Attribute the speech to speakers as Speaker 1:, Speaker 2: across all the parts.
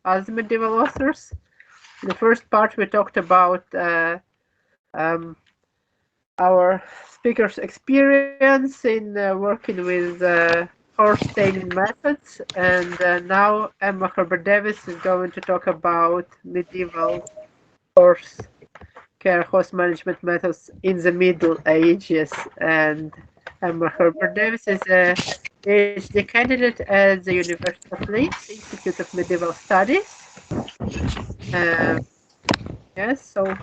Speaker 1: as medieval authors. In the first part, we talked about our speaker's experience in working with horse training methods, and now Emma Herbert-Davies is going to talk about medieval horse care, horse management methods in the Middle Ages. And Emma Herbert-Davies is a PhD candidate at the University of Leeds Institute of Medieval Studies. Yes, so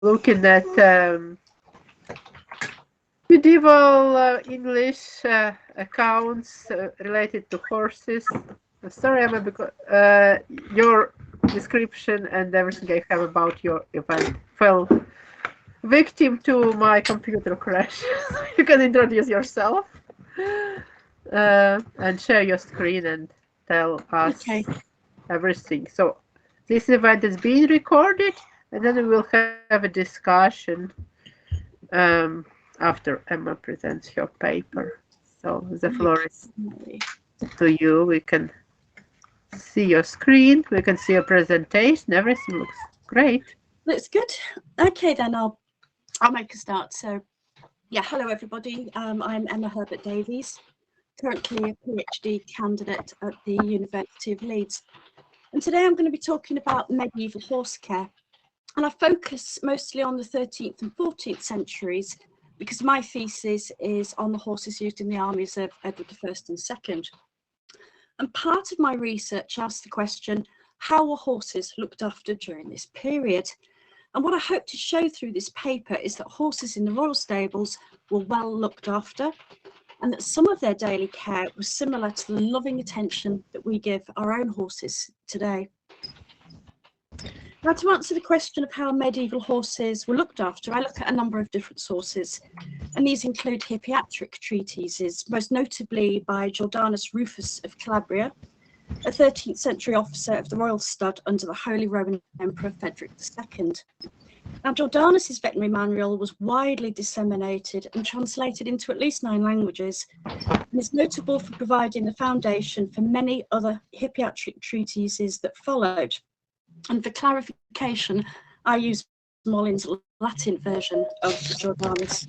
Speaker 1: looking at medieval English accounts related to horses. Sorry, Emma, because your description and everything I have about your event fell victim to my computer crash. You can introduce yourself and share your screen and tell us everything. So this event is being recorded, and then we will have a discussion after Emma presents her paper. So the floor is to you. We can see your screen, we can see your presentation, everything looks great.
Speaker 2: Looks good. Okay, then I'll make a start. So yeah, hello everybody. I'm Emma Herbert-Davies, currently a PhD candidate at the University of Leeds. And today I'm going to be talking about medieval horse care. And I focus mostly on the 13th and 14th centuries because my thesis is on the horses used in the armies of Edward I and II. And part of my research asked the question, how were horses looked after during this period? And what I hope to show through this paper is that horses in the royal stables were well looked after, and that some of their daily care was similar to the loving attention that we give our own horses today. Now, to answer the question of how medieval horses were looked after, I look at a number of different sources, and these include hippiatric treatises, most notably by Jordanus Rufus of Calabria, a 13th century officer of the royal stud under the Holy Roman Emperor Frederick II. Now, Jordanus's veterinary manual was widely disseminated and translated into at least 9 languages, and is notable for providing the foundation for many other hippiatric treatises that followed. And for clarification, I use Mollin's Latin version of Jordanus.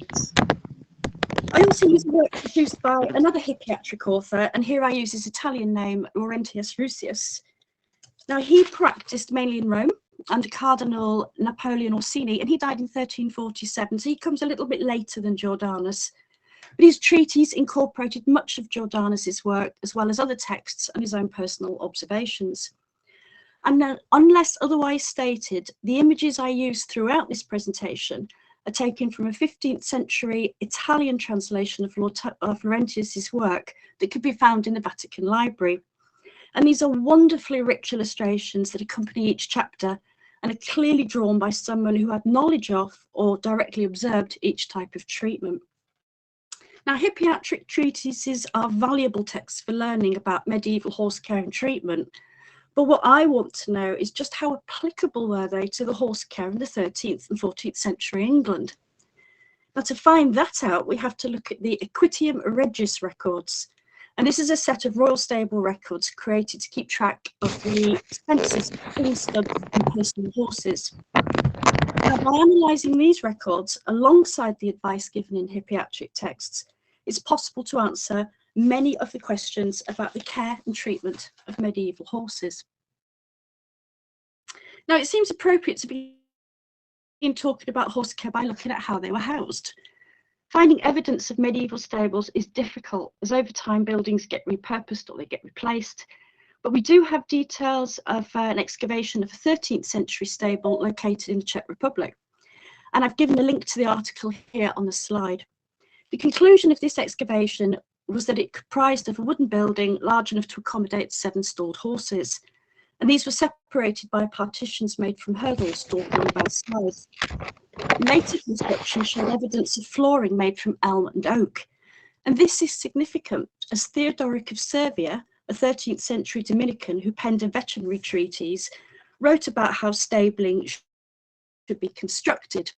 Speaker 2: I also use work produced by another hippiatric author, and here I use his Italian name, Laurentius Rusius. Now, he practiced mainly in Rome under Cardinal Napoleon Orsini, and he died in 1347, so he comes a little bit later than Jordanus. But his treatise incorporated much of Jordanus's work, as well as other texts and his own personal observations. And unless otherwise stated, the images I use throughout this presentation are taken from a 15th century Italian translation of Laurentius's work that could be found in the Vatican Library. And these are wonderfully rich illustrations that accompany each chapter and are clearly drawn by someone who had knowledge of or directly observed each type of treatment. Now, hippiatric treatises are valuable texts for learning about medieval horse care and treatment. But what I want to know is just how applicable were they to the horse care in the 13th and 14th century England. Now, to find that out, we have to look at the Equitium Regis records. And this is a set of royal stable records created to keep track of the expenses of king's studs and personal horses. Now, by analysing these records alongside the advice given in hippiatric texts, it's possible to answer many of the questions about the care and treatment of medieval horses. Now, it seems appropriate to begin talking about horse care by looking at how they were housed. Finding evidence of medieval stables is difficult, as over time buildings get repurposed or they get replaced. But we do have details of an excavation of a 13th century stable located in the Czech Republic. And I've given a link to the article here on the slide. The conclusion of this excavation was that it comprised of a wooden building large enough to accommodate 7 stalled horses. And these were separated by partitions made from hurdles stored on both sides. Later construction showed evidence of flooring made from elm and oak. And this is significant, as Theodoric of Servia, a 13th century Dominican who penned a veterinary treatise, wrote about how stabling should be constructed.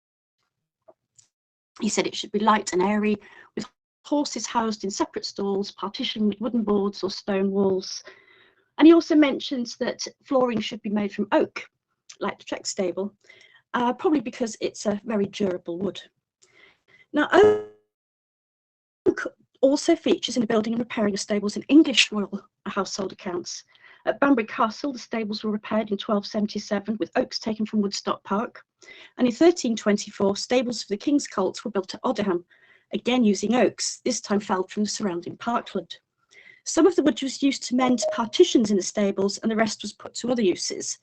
Speaker 2: He said it should be light and airy, with horses housed in separate stalls, partitioned with wooden boards or stone walls. And he also mentions that flooring should be made from oak, like the Trek stable, probably because it's a very durable wood. Now, oak also features in the building and repairing of stables in English royal household accounts. At Banbury Castle, the stables were repaired in 1277 with oaks taken from Woodstock Park. And in 1324, stables for the King's colts were built at Odiham, again using oaks, this time felled from the surrounding parkland. Some of the wood was used to mend partitions in the stables, and the rest was put to other uses.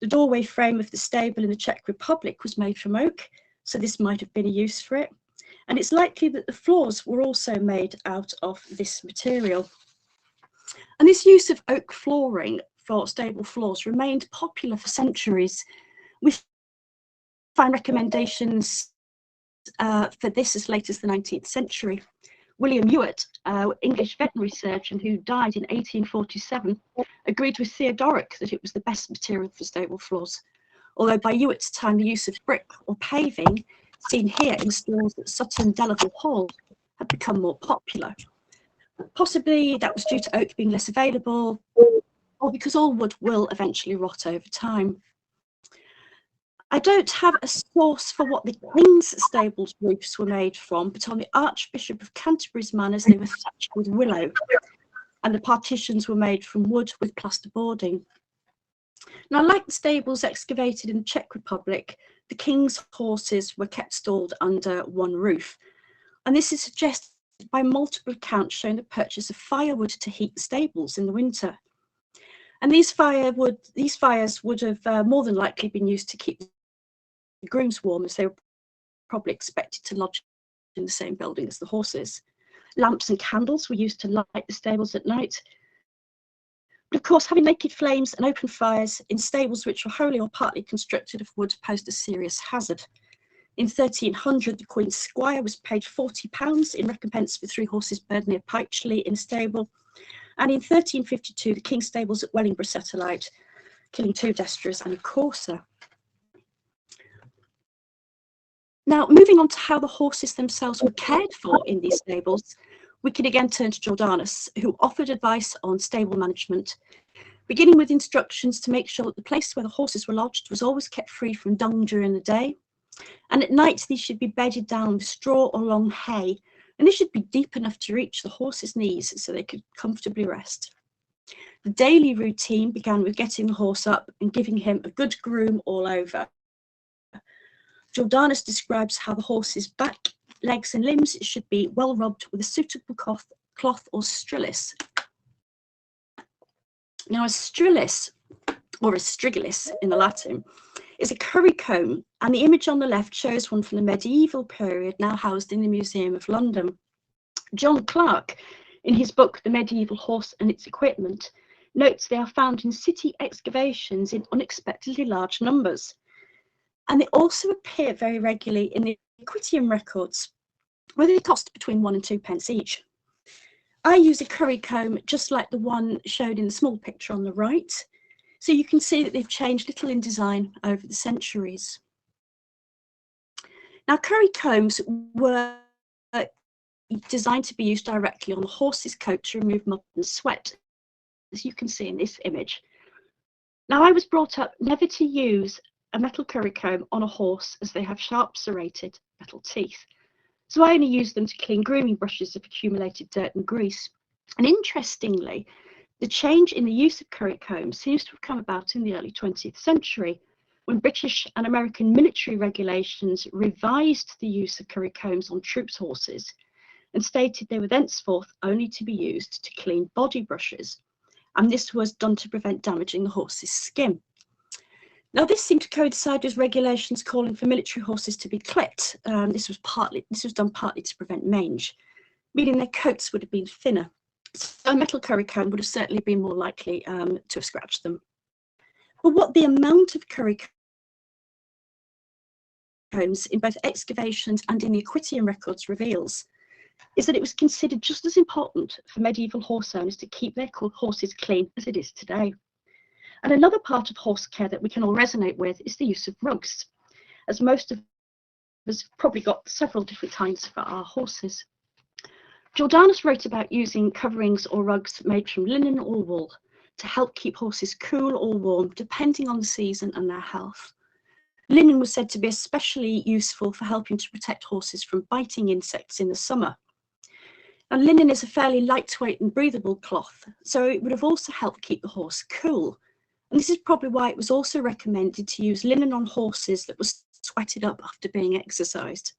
Speaker 2: The doorway frame of the stable in the Czech Republic was made from oak, so this might have been a use for it. And it's likely that the floors were also made out of this material. And this use of oak flooring for stable floors remained popular for centuries. We find recommendations for this as late as the 19th century. William Ewart, English veterinary surgeon who died in 1847, agreed with Theodoric that it was the best material for stable floors. Although by Ewart's time, the use of brick or paving, seen here in stalls at Sutton Delaval Hall, had become more popular. Possibly that was due to oak being less available, or because all wood will eventually rot over time. I don't have a source for what the King's stables roofs were made from, but on the Archbishop of Canterbury's manors, they were thatched with willow, and the partitions were made from wood with plaster boarding. Now, like the stables excavated in the Czech Republic, the King's horses were kept stalled under one roof. And this is suggested by multiple accounts showing the purchase of firewood to heat the stables in the winter. And these fires would have more than likely been used to keep the grooms warm, as they were probably expected to lodge in the same building as the horses. Lamps and candles were used to light the stables at night. But of course, having naked flames and open fires in stables which were wholly or partly constructed of wood posed a serious hazard. In 1300, the Queen's squire was paid £40 in recompense for 3 horses buried near Pytchley in a stable. And in 1352, the King's stables at Wellingborough set alight, killing 2 destriers and a courser. Now, moving on to how the horses themselves were cared for in these stables, we can again turn to Jordanus, who offered advice on stable management, beginning with instructions to make sure that the place where the horses were lodged was always kept free from dung during the day. And at night, these should be bedded down with straw or long hay, and this should be deep enough to reach the horse's knees so they could comfortably rest. The daily routine began with getting the horse up and giving him a good groom all over. Jordanus describes how the horse's back, legs and limbs should be well rubbed with a suitable cloth or strillis. Now, a strillis, or a strigilis in the Latin, is a currycomb, and the image on the left shows one from the medieval period, now housed in the Museum of London. John Clarke, in his book The Medieval Horse and Its Equipment, notes they are found in city excavations in unexpectedly large numbers. And they also appear very regularly in the Equitium records, where they cost between 1 and 2 pence each. I use a currycomb just like the one showed in the small picture on the right, so you can see that they've changed little in design over the centuries. Now, currycombs were designed to be used directly on the horse's coat to remove mud and sweat, as you can see in this image. Now, I was brought up never to use a metal currycomb on a horse, as they have sharp serrated metal teeth. So I only use them to clean grooming brushes of accumulated dirt and grease. And interestingly, the change in the use of currycombs seems to have come about in the early 20th century, when British and American military regulations revised the use of currycombs on troops' horses and stated they were thenceforth only to be used to clean body brushes. And this was done to prevent damaging the horse's skin. Now, this seemed to coincide with regulations calling for military horses to be clipped. This was done partly to prevent mange, meaning their coats would have been thinner. So a metal currycomb would have certainly been more likely to have scratched them. But what the amount of currycombs in both excavations and in the Equitium records reveals is that it was considered just as important for medieval horse owners to keep their horses clean as it is today. And another part of horse care that we can all resonate with is the use of rugs, as most of us have probably got several different kinds for our horses. Jordanus wrote about using coverings or rugs made from linen or wool. to help keep horses cool or warm, depending on the season and their health. Linen was said to be especially useful for helping to protect horses from biting insects in the summer. And linen is a fairly lightweight and breathable cloth, so it would have also helped keep the horse cool. And this is probably why it was also recommended to use linen on horses that was sweated up after being exercised.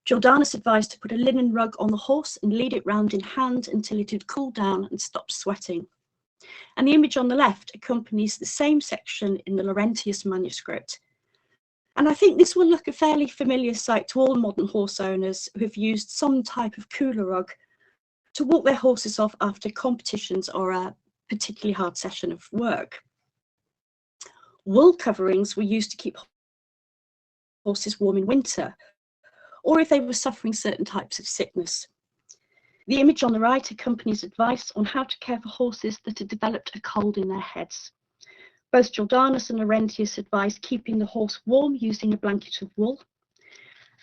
Speaker 2: Jordanus advised to put a linen rug on the horse and lead it round in hand until it had cooled down and stopped sweating. And the image on the left accompanies the same section in the Laurentius manuscript. And I think this will look a fairly familiar sight to all modern horse owners who have used some type of cooler rug to walk their horses off after competitions or a particularly hard session of work. Wool coverings were used to keep horses warm in winter, or if they were suffering certain types of sickness. The image on the right accompanies advice on how to care for horses that had developed a cold in their heads. Both Jordanus and Laurentius advised keeping the horse warm using a blanket of wool.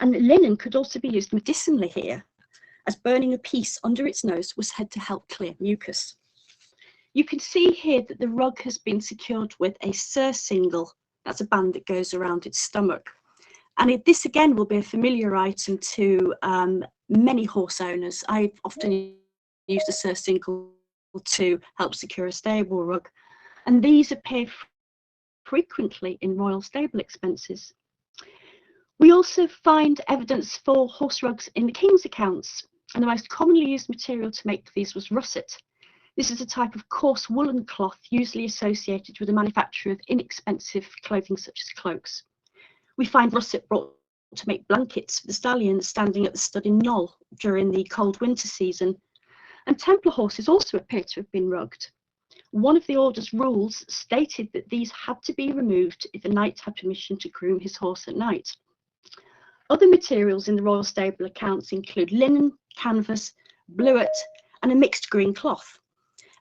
Speaker 2: And linen could also be used medicinally here, as burning a piece under its nose was said to help clear mucus. You can see here that the rug has been secured with a surcingle. That's a band that goes around its stomach. And this again will be a familiar item to many horse owners. I've often used a surcingle to help secure a stable rug. And these appear frequently in royal stable expenses. We also find evidence for horse rugs in the king's accounts, and the most commonly used material to make these was russet. This is a type of coarse woolen cloth usually associated with the manufacture of inexpensive clothing such as cloaks. We find russet brought to make blankets for the stallions standing at the stud in Knoll during the cold winter season, and Templar horses also appear to have been rugged. One of the order's rules stated that these had to be removed if a knight had permission to groom his horse at night. Other materials in the royal stable accounts include linen, canvas, bluet, and a mixed green cloth.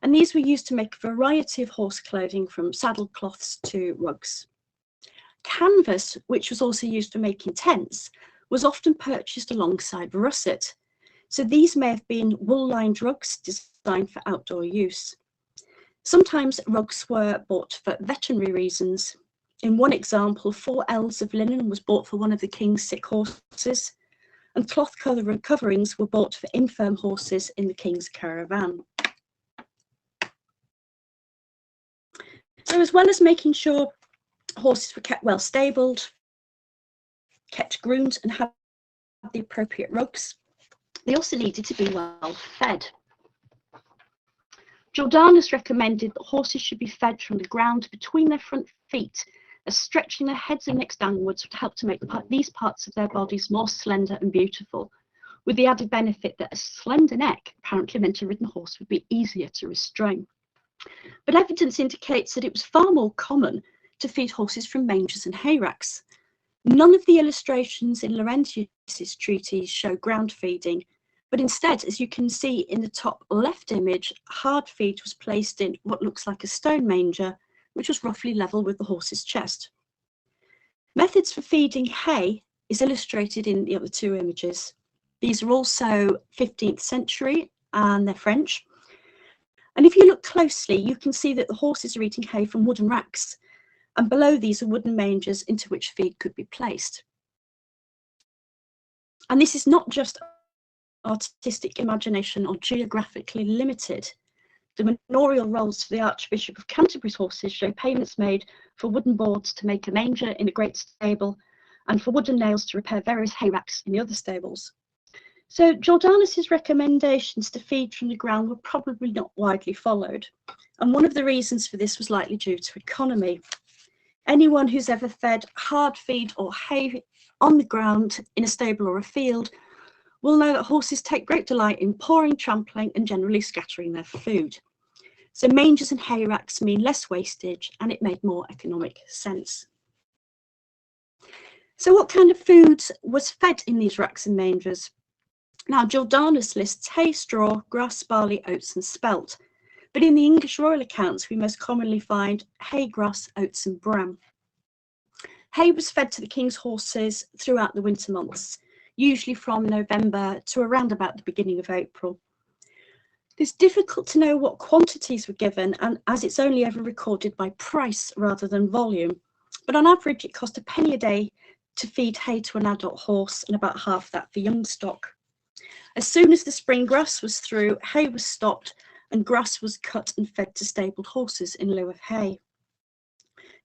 Speaker 2: And these were used to make a variety of horse clothing, from saddle cloths to rugs. Canvas, which was also used for making tents, was often purchased alongside russet. So these may have been wool-lined rugs designed for outdoor use. Sometimes rugs were bought for veterinary reasons. In one example, 4 ells of linen was bought for one of the king's sick horses, and cloth coverings were bought for infirm horses in the king's caravan. So as well as making sure horses were kept well stabled, kept groomed and had the appropriate rugs, they also needed to be well fed. Jordanus recommended that horses should be fed from the ground between their front feet, as stretching their heads and necks downwards would help to make these parts of their bodies more slender and beautiful, with the added benefit that a slender neck apparently meant a ridden horse would be easier to restrain. But evidence indicates that it was far more common to feed horses from mangers and hay racks. None of the illustrations in Laurentius's treatise show ground feeding, but instead, as you can see in the top left image, hard feed was placed in what looks like a stone manger, which was roughly level with the horse's chest. Methods for feeding hay is illustrated in the other 2 images. These are also 15th century and they're French. And if you look closely, you can see that the horses are eating hay from wooden racks, and below these are wooden mangers into which feed could be placed. And this is not just artistic imagination or geographically limited. The manorial rolls for the Archbishop of Canterbury's horses show payments made for wooden boards to make a manger in a great stable and for wooden nails to repair various hay racks in the other stables. So Jordanus's recommendations to feed from the ground were probably not widely followed, and one of the reasons for this was likely due to economy. Anyone who's ever fed hard feed or hay on the ground in a stable or a field will know that horses take great delight in pawing, trampling, and generally scattering their food. So mangers and hay racks mean less wastage, and it made more economic sense. So what kind of food was fed in these racks and mangers? Now, Jordanus lists hay, straw, grass, barley, oats, and spelt. But in the English royal accounts, we most commonly find hay, grass, oats, and bran. Hay was fed to the king's horses throughout the winter months, usually from November to around about the beginning of April. It's difficult to know what quantities were given, and as it's only ever recorded by price rather than volume. But on average, it cost a penny a day to feed hay to an adult horse and about half that for young stock. As soon as the spring grass was through, hay was stopped and grass was cut and fed to stabled horses in lieu of hay.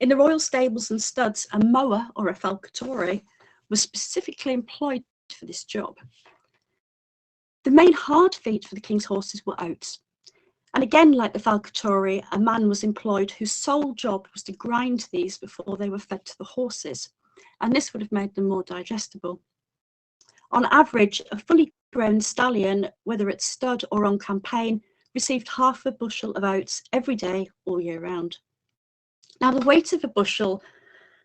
Speaker 2: In the royal stables and studs, a mower or a falcatore was specifically employed for this job. The main hard feed for the king's horses were oats. And again, like the falcatore, a man was employed whose sole job was to grind these before they were fed to the horses. And this would have made them more digestible. On average, a fully grown stallion, whether at stud or on campaign, received half a bushel of oats every day, all year round. Now, the weight of a bushel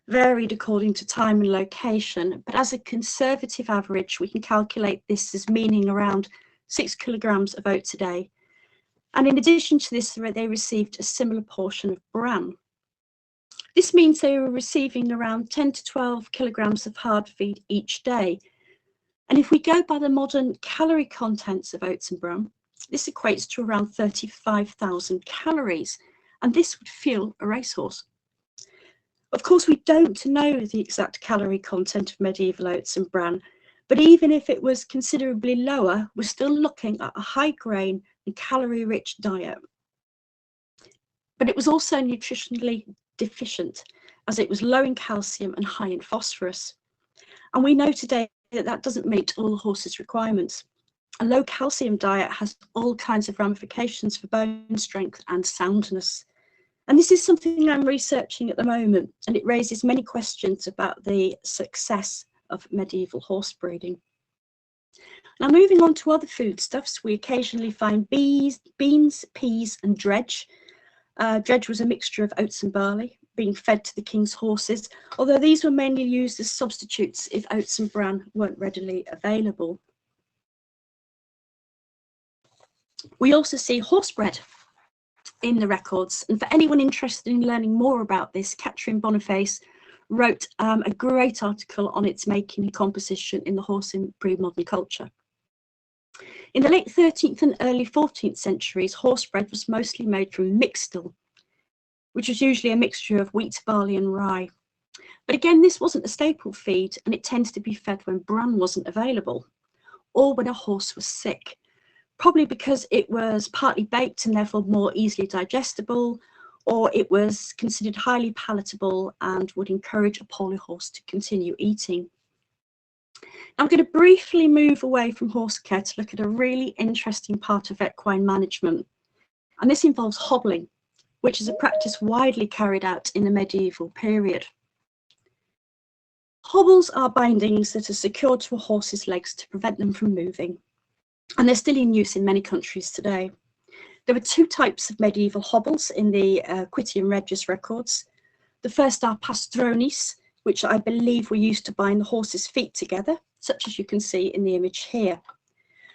Speaker 2: varied according to time and location, but as a conservative average, we can calculate this as meaning around 6 kilograms of oats a day. And in addition to this, they received a similar portion of bran. This means they were receiving around 10 to 12 kilograms of hard feed each day. And if we go by the modern calorie contents of oats and bran, this equates to around 35,000 calories, and this would fuel a racehorse. Of course, we don't know the exact calorie content of medieval oats and bran, but even if it was considerably lower, we're still looking at a high grain and calorie-rich diet. But it was also nutritionally deficient, as it was low in calcium and high in phosphorus. And we know today that that doesn't meet all the horses' requirements. A low calcium diet has all kinds of ramifications for bone strength and soundness. And this is something I'm researching at the moment, and it raises many questions about the success of medieval horse breeding. Now, moving on to other foodstuffs, we occasionally find beans, peas, and dredge. Dredge was a mixture of oats and barley being fed to the king's horses, although these were mainly used as substitutes if oats and bran weren't readily available. We also see horse bread in the records, and for anyone interested in learning more about this, Catherine Boniface wrote a great article on its making and composition in The Horse in Pre-Modern Culture. In the late 13th and early 14th centuries, horse bread was mostly made from mixtil, which was usually a mixture of wheat, barley and rye. But again, this wasn't a staple feed, and it tends to be fed when bran wasn't available, or when a horse was sick, probably because it was partly baked and therefore more easily digestible, or it was considered highly palatable and would encourage a poorly horse to continue eating. Now, I'm going to briefly move away from horse care to look at a really interesting part of equine management, and this involves hobbling, which is a practice widely carried out in the medieval period. Hobbles are bindings that are secured to a horse's legs to prevent them from moving, and they're still in use in many countries today. There were two types of medieval hobbles in the Quitium Regis records. The first are pastronis, which I believe were used to bind the horse's feet together, such as you can see in the image here.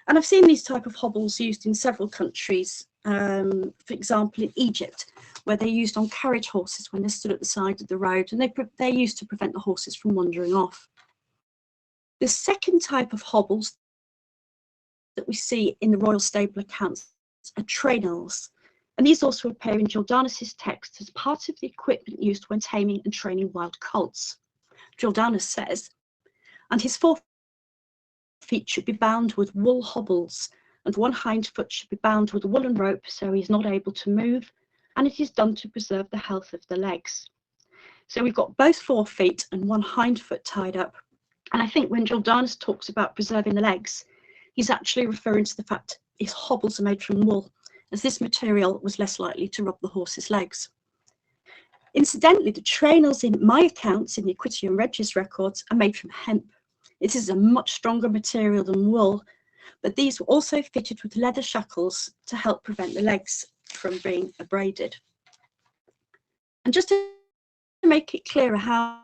Speaker 2: And I've seen these type of hobbles used in several countries, for example in Egypt, where they're used on carriage horses when they're stood at the side of the road, and they're used to prevent the horses from wandering off. The second type of hobbles that we see in the royal stable accounts are trainels, and these also appear in Jordanus's text as part of the equipment used when taming and training wild colts. Jordanus says, and his four feet should be bound with wool hobbles, and one hind foot should be bound with a woolen rope so he's not able to move, and it is done to preserve the health of the legs. So we've got both 4 feet and one hind foot tied up, and I think when Jordanus talks about preserving the legs, he's actually referring to the fact his hobbles are made from wool, as this material was less likely to rub the horse's legs. Incidentally, the trainels in my accounts in the Quitium Regis records are made from hemp. It is a much stronger material than wool, but these were also fitted with leather shackles to help prevent the legs from being abraded. And just to make it clearer how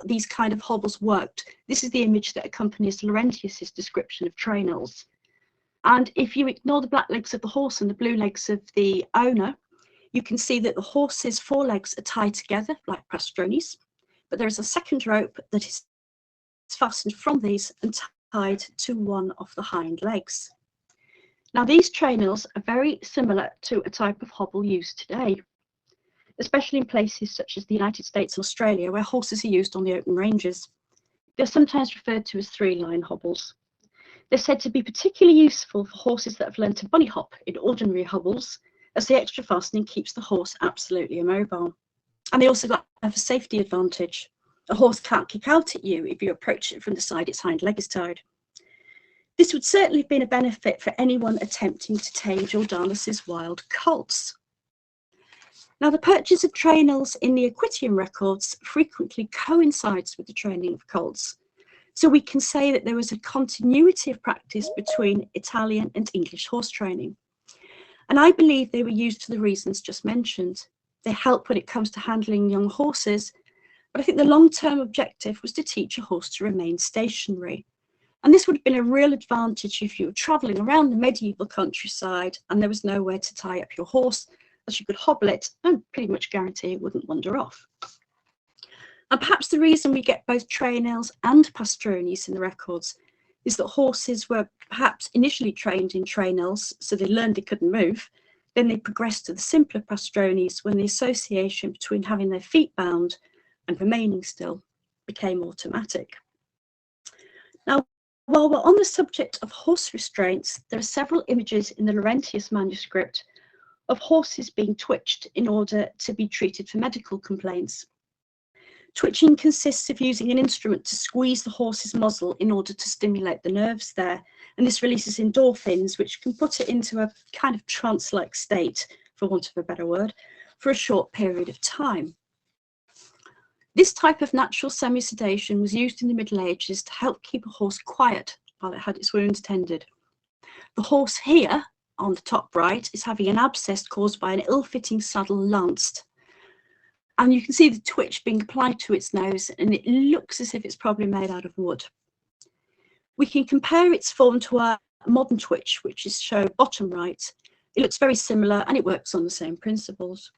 Speaker 2: these kind of hobbles worked, this is the image that accompanies Laurentius's description of trainels. And if you ignore the black legs of the horse and the blue legs of the owner, you can see that the horse's forelegs are tied together like pastronis, but there is a second rope that is fastened from these and tied to one of the hind legs. Now, these trainers are very similar to a type of hobble used today, especially in places such as the United States and Australia, where horses are used on the open ranges. They're sometimes referred to as three-line hobbles. They're said to be particularly useful for horses that have learned to bunny hop in ordinary hobbles, as the extra fastening keeps the horse absolutely immobile. And they also have a safety advantage. A horse can't kick out at you if you approach it from the side its hind leg is tied. This would certainly have been a benefit for anyone attempting to tame Jordanus's wild colts. Now, the purchase of trainers in the equestrian records frequently coincides with the training of colts. So we can say that there was a continuity of practice between Italian and English horse training. And I believe they were used for the reasons just mentioned. They help when it comes to handling young horses, but I think the long-term objective was to teach a horse to remain stationary. And this would have been a real advantage if you were travelling around the medieval countryside and there was nowhere to tie up your horse, as you could hobble it and pretty much guarantee it wouldn't wander off. And perhaps the reason we get both trainels and pastrones in the records is that horses were perhaps initially trained in trainels, so they learned they couldn't move. Then they progressed to the simpler pastrones when the association between having their feet bound and remaining still became automatic. Now, while we're on the subject of horse restraints, there are several images in the Laurentius manuscript of horses being twitched in order to be treated for medical complaints. Twitching consists of using an instrument to squeeze the horse's muzzle in order to stimulate the nerves there, and this releases endorphins, which can put it into a kind of trance-like state, for want of a better word, for a short period of time. This type of natural semi-sedation was used in the Middle Ages to help keep a horse quiet while it had its wounds tended. The horse here, on the top right, is having an abscess caused by an ill-fitting saddle lanced. And you can see the twitch being applied to its nose, and it looks as if it's probably made out of wood. We can compare its form to our modern twitch, which is shown bottom right. It looks very similar and it works on the same principles.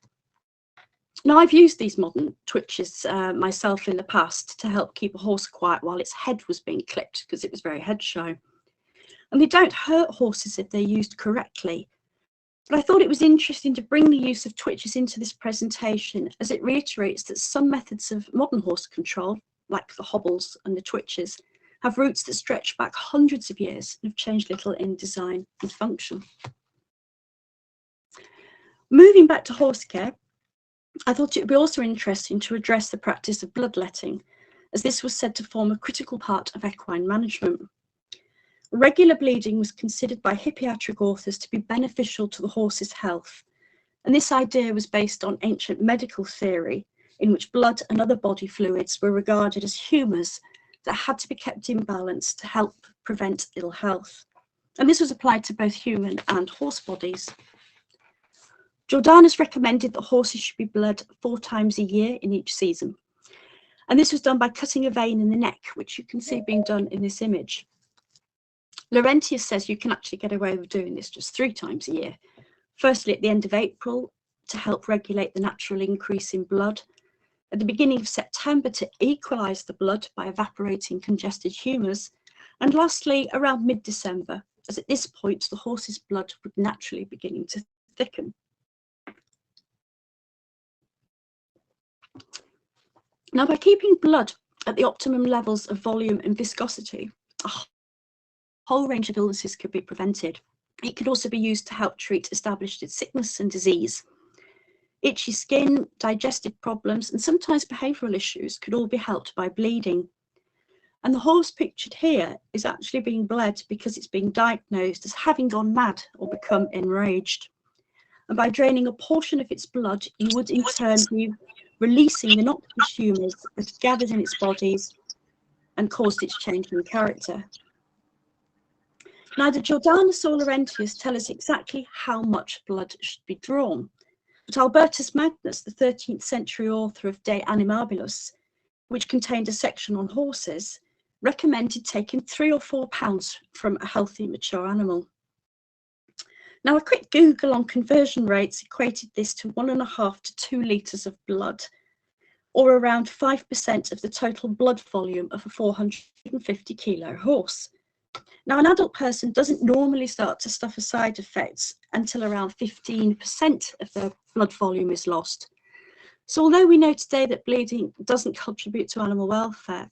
Speaker 2: Now, I've used these modern twitches myself in the past to help keep a horse quiet while its head was being clipped because it was very head shy. And they don't hurt horses if they're used correctly. But I thought it was interesting to bring the use of twitches into this presentation, as it reiterates that some methods of modern horse control, like the hobbles and the twitches, have roots that stretch back hundreds of years and have changed little in design and function. Moving back to horse care, I thought it would be also interesting to address the practice of bloodletting, as this was said to form a critical part of equine management. Regular bleeding was considered by hippiatric authors to be beneficial to the horse's health, and this idea was based on ancient medical theory, in which blood and other body fluids were regarded as humours that had to be kept in balance to help prevent ill health. And this was applied to both human and horse bodies. Jordanus recommended that horses should be bled 4 times a year in each season. And this was done by cutting a vein in the neck, which you can see being done in this image. Laurentius says you can actually get away with doing this just 3 times a year. Firstly, at the end of April, to help regulate the natural increase in blood. At the beginning of September, to equalise the blood by evaporating congested humours. And lastly, around mid-December, as at this point, the horse's blood would naturally begin to thicken. Now, by keeping blood at the optimum levels of volume and viscosity, a whole range of illnesses could be prevented. It could also be used to help treat established sickness and disease. Itchy skin, digestive problems, and sometimes behavioural issues could all be helped by bleeding. And the horse pictured here is actually being bled because it's being diagnosed as having gone mad or become enraged. And by draining a portion of its blood, you would in turn be releasing the noxious humours that gathered in its bodies and caused its change in character. Neither Jordanus or Laurentius tell us exactly how much blood should be drawn, but Albertus Magnus, the 13th century author of De Animabilis, which contained a section on horses, recommended taking 3 or 4 pounds from a healthy mature animal. Now, a quick Google on conversion rates equated this to 1.5 to 2 litres of blood, or around 5% of the total blood volume of a 450 kilo horse. Now, an adult person doesn't normally start to suffer side effects until around 15% of their blood volume is lost. So although we know today that bleeding doesn't contribute to animal welfare,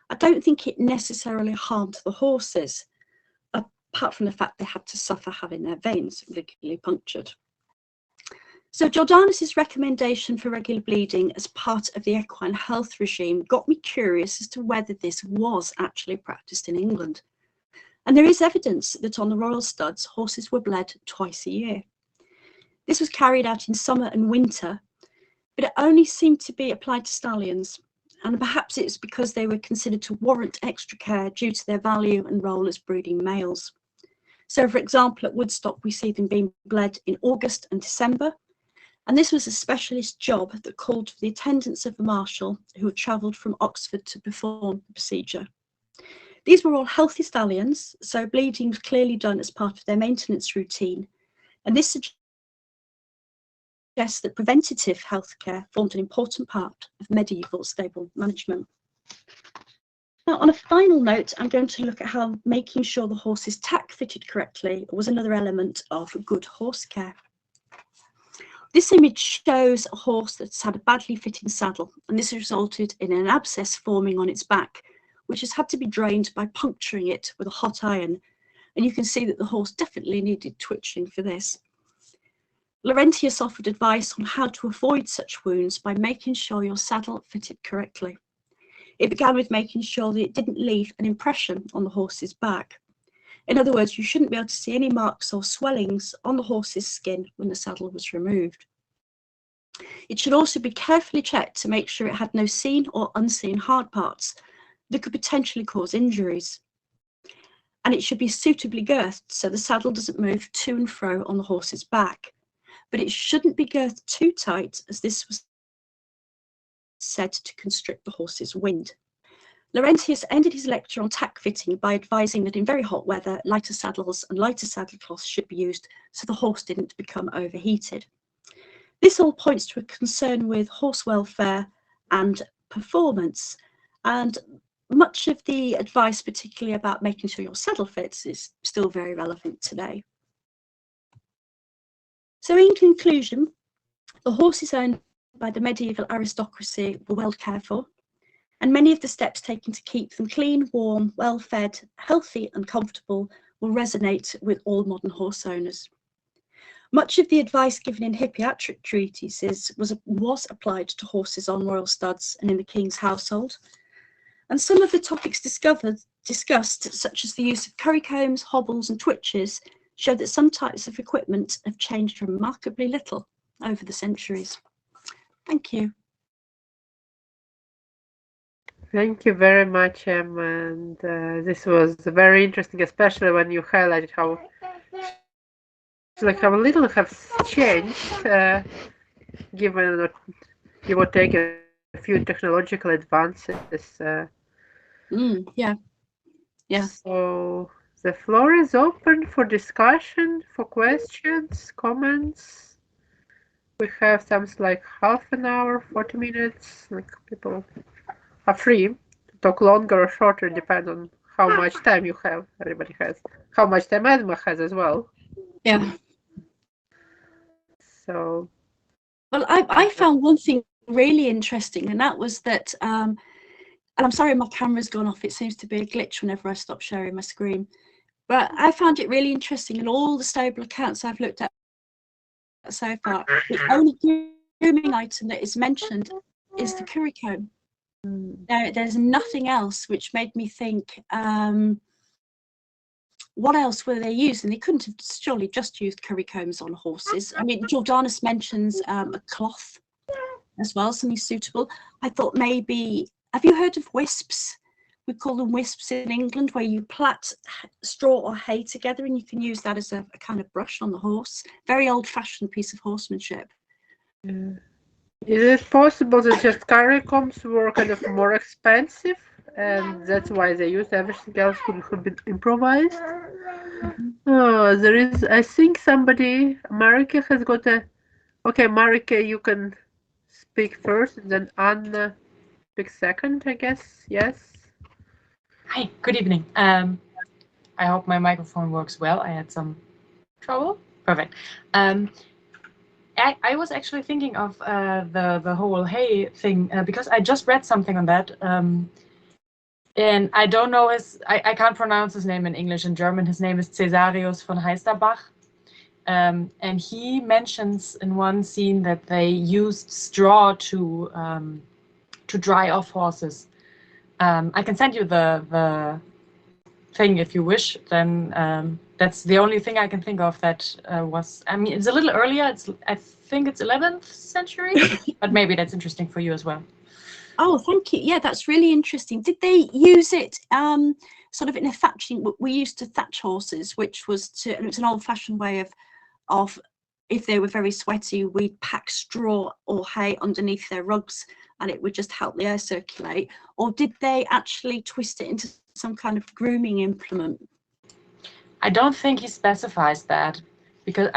Speaker 2: I don't think it necessarily harmed the horses, apart from the fact they had to suffer having their veins regularly punctured. So Jordanus's recommendation for regular bleeding as part of the equine health regime got me curious as to whether this was actually practiced in England. And there is evidence that on the royal studs, horses were bled twice a year. This was carried out in summer and winter, but it only seemed to be applied to stallions. And perhaps it's because they were considered to warrant extra care due to their value and role as breeding males. So for example, at Woodstock, we see them being bled in August and December. And this was a specialist job that called for the attendance of a marshal who had travelled from Oxford to perform the procedure. These were all healthy stallions, so bleeding was clearly done as part of their maintenance routine. And this suggests that preventative healthcare formed an important part of medieval stable management. Now, on a final note, I'm going to look at how making sure the horse is tack fitted correctly was another element of good horse care. This image shows a horse that's had a badly fitting saddle, and this has resulted in an abscess forming on its back, which has had to be drained by puncturing it with a hot iron. And you can see that the horse definitely needed twitching for this. Laurentius offered advice on how to avoid such wounds by making sure your saddle fitted correctly. It began with making sure that it didn't leave an impression on the horse's back. In other words, you shouldn't be able to see any marks or swellings on the horse's skin when the saddle was removed. It should also be carefully checked to make sure it had no seen or unseen hard parts that could potentially cause injuries. And it should be suitably girthed so the saddle doesn't move to and fro on the horse's back. But it shouldn't be girthed too tight, as this was said to constrict the horse's wind. Laurentius ended his lecture on tack fitting by advising that in very hot weather, lighter saddles and lighter saddle cloths should be used so the horse didn't become overheated. This all points to a concern with horse welfare and performance, and much of the advice, particularly about making sure your saddle fits, is still very relevant today. So in conclusion, the horses owned by the medieval aristocracy were well cared for, and many of the steps taken to keep them clean, warm, well-fed, healthy and comfortable will resonate with all modern horse owners. Much of the advice given in hippiatric treatises was applied to horses on royal studs and in the king's household. And some of the topics discussed, such as the use of currycombs, hobbles and twitches, show that some types of equipment have changed remarkably little over the centuries. Thank you.
Speaker 1: Thank you very much, Emma. And this was very interesting, especially when you highlighted how how little has changed, given that you were taking a few technological advances.
Speaker 2: Yeah.
Speaker 1: So the floor is open for discussion, for questions, comments. We have something like half an hour, 40 minutes. Like people are free to talk longer or shorter, depending on how much time you have. Everybody has. How much time Emma has as well.
Speaker 2: Yeah.
Speaker 1: So.
Speaker 2: Well, I found one thing really interesting, and that was that, and I'm sorry my camera's gone off. It seems to be a glitch whenever I stop sharing my screen. But I found it really interesting in all the stable accounts I've looked at so far. The only grooming item that is mentioned is the currycomb. There's nothing else, which made me think, what else were they using? They couldn't have surely just used currycombs on horses. I mean, Jordanus mentions a cloth as well, something suitable. I thought maybe, have you heard of wisps? We call them wisps in England, where you plait straw or hay together and you can use that as a kind of brush on the horse. Very old-fashioned piece of horsemanship.
Speaker 1: Yeah. Is it possible that just currycombs were kind of more expensive and that's why they used everything else could be improvised? There is, I think somebody, Marika has got a, okay, Marika, you can speak first, and then Anna speak second, I guess, yes?
Speaker 3: Hi, good evening. I hope my microphone works well. I had some trouble. Perfect. I was actually thinking of the whole hay thing because I just read something on that. And I don't know I can't pronounce his name in English. In German, his name is Cäsarius von Heisterbach. And he mentions in one scene that they used straw to dry off horses. I can send you the thing if you wish. Then that's the only thing I can think of that was. I mean, it's a little earlier. I think it's 11th century, but maybe that's interesting for you as well.
Speaker 2: Oh, thank you. Yeah, that's really interesting. Did they use it sort of in a thatching? We used to thatch horses, which was and it's an old-fashioned way of if they were very sweaty, we'd pack straw or hay underneath their rugs, and it would just help the air circulate. Or did they actually twist it into some kind of grooming implement?
Speaker 3: I don't think he specifies that because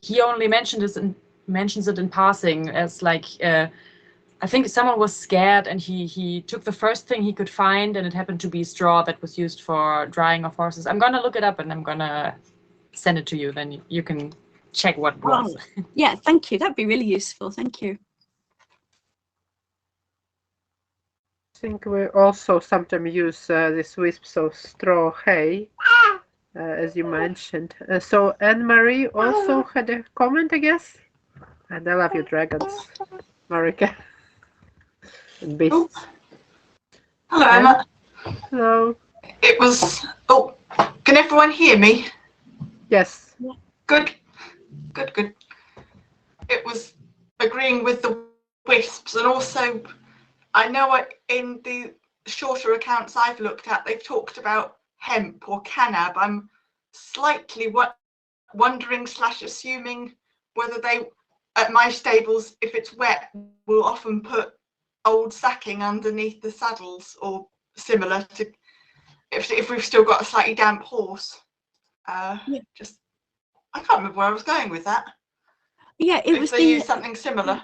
Speaker 3: he only mentions it in passing as like. I think someone was scared and he took the first thing he could find, and it happened to be straw that was used for drying of horses. I'm gonna look it up and I'm gonna send it to you. Then you can check what it was.
Speaker 2: Yeah, thank you. That'd be really useful. Thank you.
Speaker 1: I think we also sometimes use these wisps of straw hay, as you mentioned. So Anne-Marie also had a comment, I guess. And I love your dragons, Marika. And beasts.
Speaker 4: Oh. Hello, Emma.
Speaker 1: Hello.
Speaker 4: It was. Oh, can everyone hear me?
Speaker 1: Yes.
Speaker 4: Good. Good, good. It was agreeing with the wisps, and also I know in the shorter accounts I've looked at, they've talked about hemp or canab. I'm slightly wondering / assuming whether they, at my stables, if it's wet, will often put old sacking underneath the saddles, or similar to if we've still got a slightly damp horse. Just I can't remember where I was going with that.
Speaker 2: Yeah, it was
Speaker 4: they use something similar.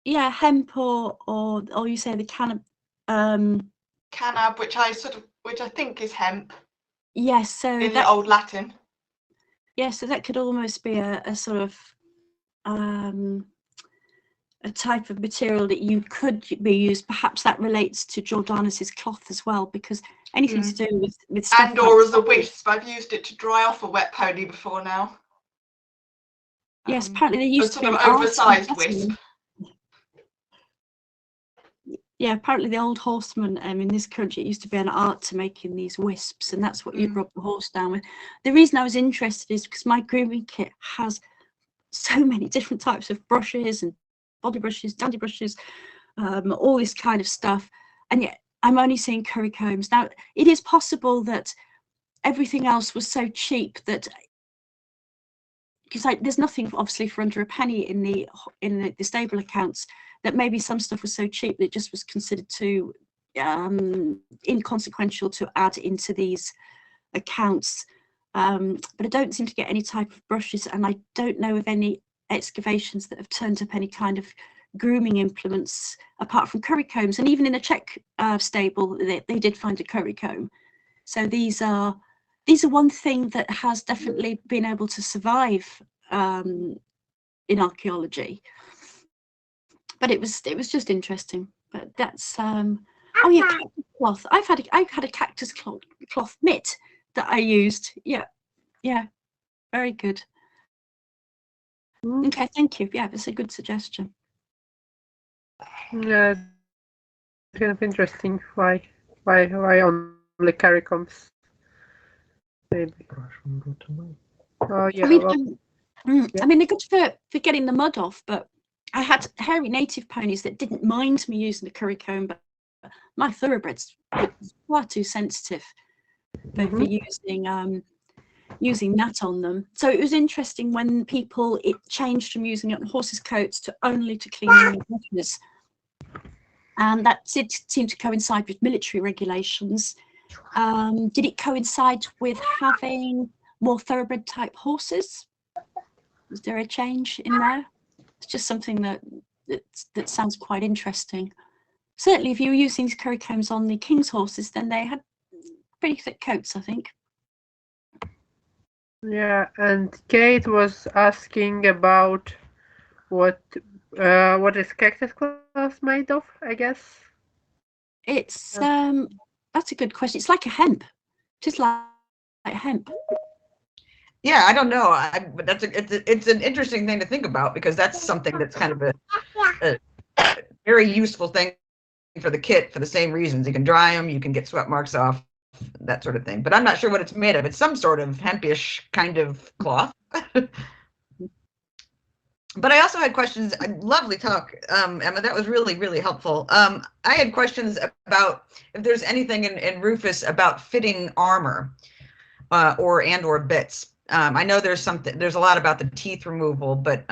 Speaker 2: Yeah, hemp or you say the canab.
Speaker 4: Canab, which I think is hemp.
Speaker 2: Yes, so
Speaker 4: in the old Latin.
Speaker 2: Yeah, so that could almost be a sort of a type of material that you could be used. Perhaps that relates to Jordanus's cloth as well, because anything to do with stuff
Speaker 4: and or as a wisp. I've used it to dry off a wet pony before now.
Speaker 2: Yes, apparently there used to be
Speaker 4: an oversized wisp.
Speaker 2: Yeah, apparently the old horsemen in this country, it used to be an art to making these wisps, and that's what you'd rub the horse down with. The reason I was interested is because my grooming kit has so many different types of brushes and body brushes, dandy brushes, all this kind of stuff, and yet I'm only seeing curry combs. Now, it is possible that everything else was so cheap that, because there's nothing obviously for under a penny in the stable accounts, that maybe some stuff was so cheap that it just was considered too inconsequential to add into these accounts. But I don't seem to get any type of brushes, and I don't know of any excavations that have turned up any kind of grooming implements apart from curry combs. And even in a Czech stable, they did find a curry comb. So these are one thing that has definitely been able to survive in archaeology. But it was just interesting. But that's oh yeah, cactus cloth. I've had a cactus cloth mitt that I used. Yeah, very good. Okay, thank you. Yeah, it's a good suggestion.
Speaker 1: Yeah, it's kind of interesting. Why only curry combs? Maybe. Oh yeah.
Speaker 2: I mean, they're good for getting the mud off, but I had hairy native ponies that didn't mind me using the curry comb, but my thoroughbreds were far too sensitive for using that on them. So it was interesting when it changed from using it on horses' coats to only to cleaning the brushes. And that did seem to coincide with military regulations. Did it coincide with having more thoroughbred type horses? Was there a change in there? It's just something that sounds quite interesting. Certainly, if you were using these curry combs on the king's horses, then they had pretty thick coats, I think.
Speaker 1: Yeah, and Kate was asking about what is cactus cloth made of, I guess.
Speaker 2: It's that's a good question. It's like a hemp, just like hemp.
Speaker 5: Yeah, I don't know. But it's an interesting thing to think about, because that's something that's kind of a very useful thing for the kit for the same reasons. You can dry them, you can get sweat marks off, that sort of thing. But I'm not sure what it's made of. It's some sort of hempish kind of cloth. But I also had questions. Lovely talk, Emma. That was really, really helpful. I had questions about if there's anything in Rufus about fitting armor or bits. I know there's a lot about the teeth removal, but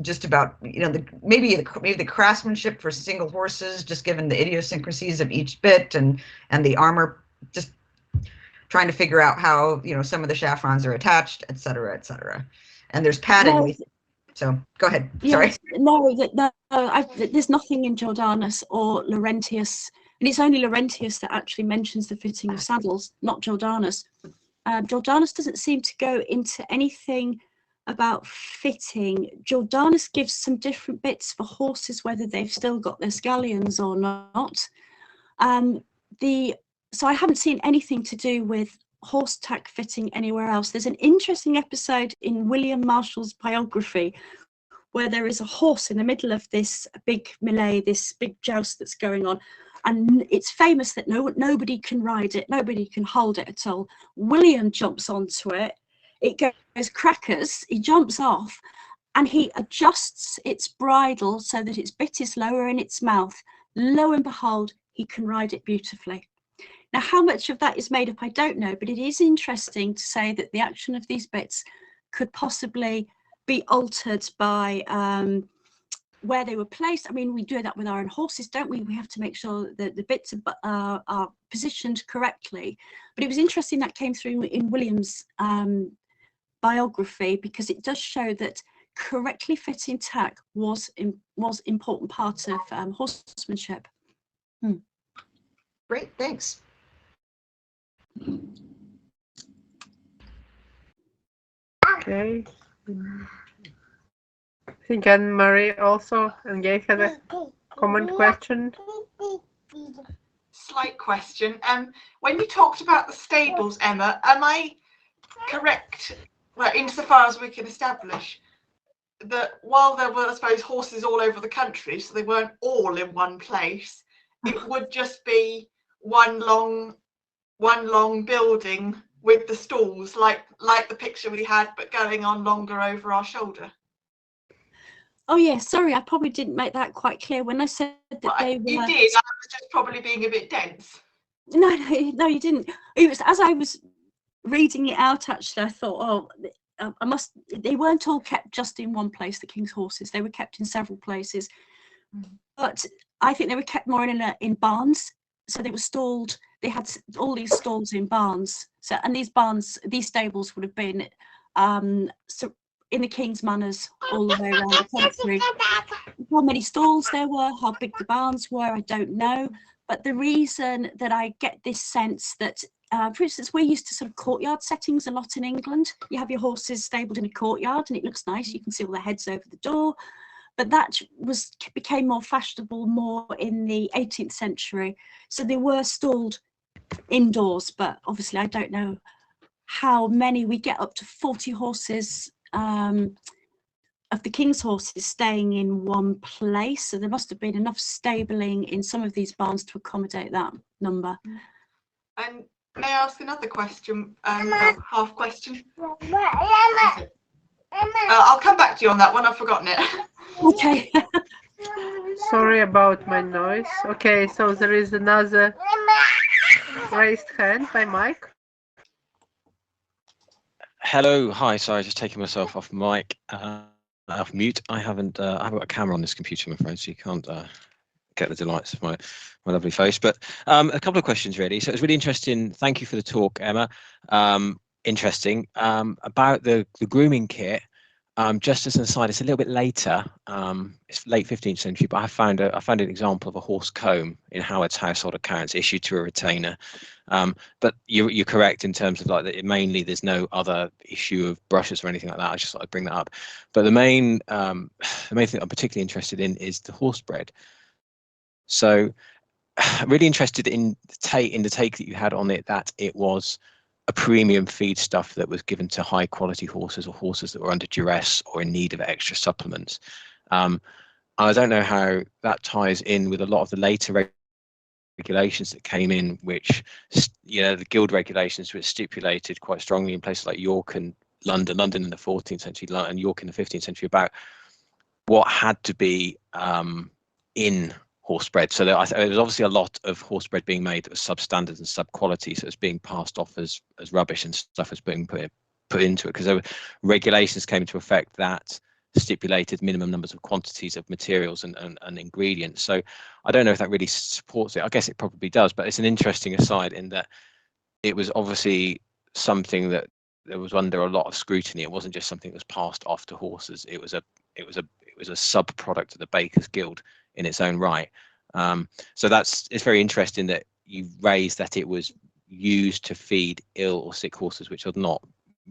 Speaker 5: just about, maybe the craftsmanship for single horses, just given the idiosyncrasies of each bit and the armor, just trying to figure out how some of the chaffrons are attached, et cetera, et cetera. And there's padding.
Speaker 2: No,
Speaker 5: So go ahead.
Speaker 2: yes,
Speaker 5: Sorry.
Speaker 2: no, there's nothing in Jordanus or Laurentius, and it's only Laurentius that actually mentions the fitting of saddles, not Jordanus. Jordanus doesn't seem to go into anything about fitting. Jordanus gives some different bits for horses, whether they've still got their scallions or not. So I haven't seen anything to do with horse tack fitting anywhere else. There's an interesting episode in William Marshall's biography where there is a horse in the middle of this big melee, this big joust that's going on. And it's famous that nobody can ride it, nobody can hold it at all. William jumps onto it, it goes crackers, he jumps off, and he adjusts its bridle so that its bit is lower in its mouth. Lo and behold, he can ride it beautifully. Now, how much of that is made up, I don't know, but it is interesting to say that the action of these bits could possibly be altered by where they were placed. I mean, we do that with our own horses, don't we? We have to make sure that the bits are positioned correctly. But it was interesting that came through in William's biography, because it does show that correctly fitting tack was important part of horsemanship.
Speaker 5: Great, thanks.
Speaker 1: Okay. I think Anne-Marie also engaged had a comment question.
Speaker 4: Slight question. When you talked about the stables, Emma, am I correct, well, insofar as we can establish, that while there were, I suppose, horses all over the country, so they weren't all in one place, it would just be one long building with the stalls, like the picture we had, but going on longer over our shoulder?
Speaker 2: Oh yeah, sorry, I probably didn't make that quite clear when I said that they were.
Speaker 4: You did. I was just probably being a bit dense.
Speaker 2: No, you didn't. It was as I was reading it out, actually, I thought, they weren't all kept just in one place, the king's horses. They were kept in several places. But I think they were kept more in barns. So they were stalled. They had all these stalls in barns. So, and these stables would have been in the king's manors all the way around the country. How many stalls there were, how big the barns were, I don't know. But the reason that I get this sense that, for instance, we're used to sort of courtyard settings a lot in England. You have your horses stabled in a courtyard and it looks nice. You can see all the heads over the door. But that became more fashionable more in the 18th century. So they were stalled indoors, but obviously I don't know how many. We get up to 40 horses of the king's horses staying in one place. So there must have been enough stabling in some of these barns to accommodate that number.
Speaker 4: And may I ask another question? Half question. I'll come back to you on that one. I've forgotten it.
Speaker 2: Okay.
Speaker 1: Sorry about my noise. Okay, so there is another raised hand by Mike.
Speaker 6: Hello, hi. Sorry, just taking myself off mic, off mute. I haven't got a camera on this computer, I'm afraid, so you can't get the delights of my lovely face. But a couple of questions really. So it was really interesting. Thank you for the talk, Emma. Interesting about the grooming kit. just as an aside, it's a little bit later. It's late 15th century, but I found an example of a horse comb in Howard's household accounts issued to a retainer. But you're correct in terms of like that. Mainly, there's no other issue of brushes or anything like that. I just thought I'd bring that up. But the main thing I'm particularly interested in is the horse bread. So, I'm really interested in the take that you had on it, that it was a premium feed stuff that was given to high quality horses or horses that were under duress or in need of extra supplements. I don't know how that ties in with a lot of the later regulations that came in, which, you know, the guild regulations were stipulated quite strongly in places like York and London in the 14th century and York in the 15th century about what had to be in horse bread. So there was obviously a lot of horse bread being made that was substandard and sub-quality, so it's being passed off as rubbish, and stuff was being put into it because there were regulations came into effect that stipulated minimum numbers of quantities of materials and ingredients. So I don't know if that really supports it. I guess it probably does, but it's an interesting aside in that it was obviously something that there was under a lot of scrutiny. It wasn't just something that was passed off to horses. It was a sub-product of the Bakers Guild in its own right. So it's very interesting that you raised that it was used to feed ill or sick horses, which I'd not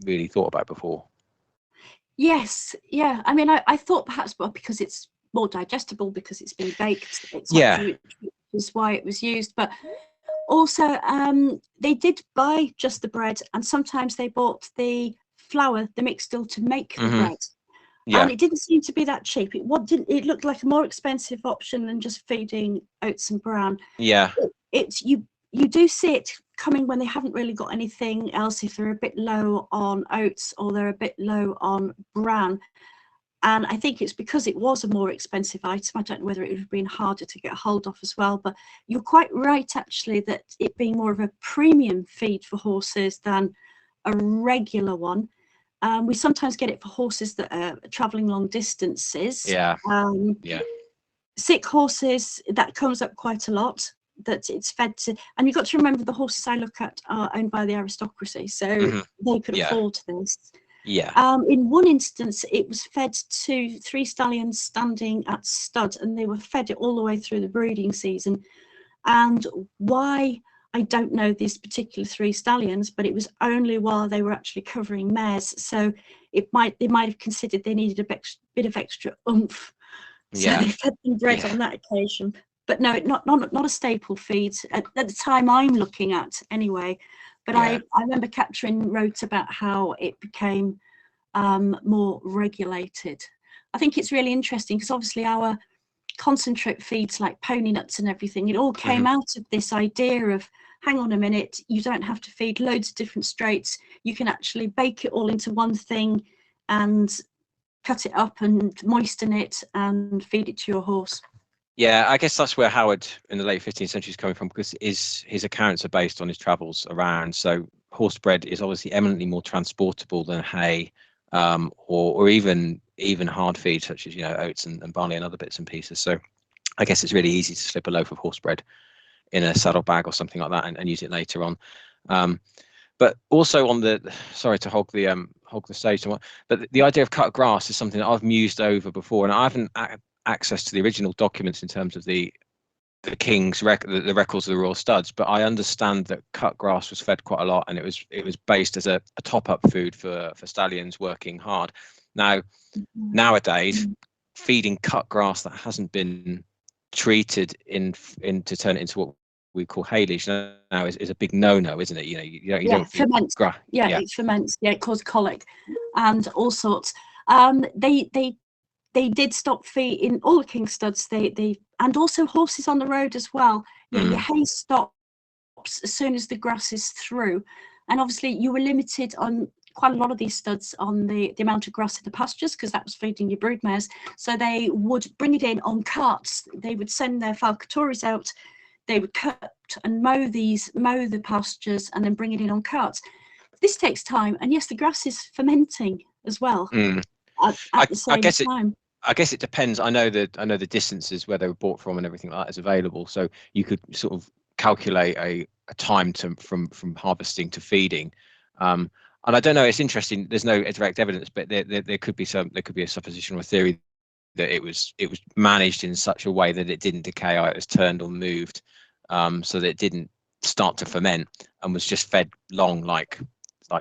Speaker 6: really thought about before.
Speaker 2: Yes, yeah. I mean, I thought perhaps because it's more digestible because it's been baked,
Speaker 6: Yeah.
Speaker 2: which is why it was used. But also, they did buy just the bread, and sometimes they bought the flour, the mixed dough, to make the bread.
Speaker 6: Yeah.
Speaker 2: And it didn't seem to be that cheap. It looked like a more expensive option than just feeding oats and bran.
Speaker 6: Yeah.
Speaker 2: You do see it coming when they haven't really got anything else, if they're a bit low on oats or they're a bit low on bran. And I think it's because it was a more expensive item. I don't know whether it would have been harder to get hold of as well, but you're quite right, actually, that it being more of a premium feed for horses than a regular one. We sometimes get it for horses that are traveling long distances.
Speaker 6: Yeah.
Speaker 2: Yeah. Sick horses, that comes up quite a lot, that it's fed to. And you've got to remember the horses I look at are owned by the aristocracy, so they could afford this.
Speaker 6: Yeah.
Speaker 2: In one instance, it was fed to 3 stallions standing at stud, and they were fed it all the way through the breeding season. And why, I don't know these particular 3 stallions, but it was only while they were actually covering mares. So they might have considered they needed a bit of extra oomph. So they fed them bread on that occasion. But no, not a staple feed at the time I'm looking at anyway. But I remember Catherine wrote about how it became more regulated. I think it's really interesting because obviously our concentrate feeds like pony nuts and everything, it all came out of this idea of, hang on a minute, you don't have to feed loads of different straits. You can actually bake it all into one thing and cut it up and moisten it and feed it to your horse.
Speaker 6: Yeah, I guess that's where Howard in the late 15th century is coming from, because his accounts are based on his travels around. So horse bread is obviously eminently more transportable than hay, or even hard feed such as, you know, oats and barley and other bits and pieces. So I guess it's really easy to slip a loaf of horse bread in a saddle bag or something like that and use it later on. But also on the, sorry to hog the stage somewhat, but the idea of cut grass is something that I've mused over before, and I haven't access to the original documents in terms of the king's the records of the royal studs, but I understand that cut grass was fed quite a lot, and it was based as a top-up food for stallions working hard. Now nowadays, feeding cut grass that hasn't been treated to turn it into what we call haylage now is a big no-no, isn't it? You know, you don't
Speaker 2: ferments. It ferments. Yeah, it causes colic and all sorts. They did stop feeding all the king studs. They and also horses on the road as well. Yeah, your hay stops as soon as the grass is through, and obviously you were limited on quite a lot of these studs on the amount of grass in the pastures, because that was feeding your brood mares. So they would bring it in on carts. They would send their falcatories out. They would cut and mow the pastures and then bring it in on carts. This takes time, and yes, the grass is fermenting as well at the same time.
Speaker 6: I guess it depends. I know the distances where they were bought from and everything like that is available, so you could sort of calculate a time from harvesting to feeding. And I don't know. It's interesting. There's no direct evidence, but there could be a supposition or a theory that it was managed in such a way that it didn't decay. It was turned or moved, so that it didn't start to ferment and was just fed long like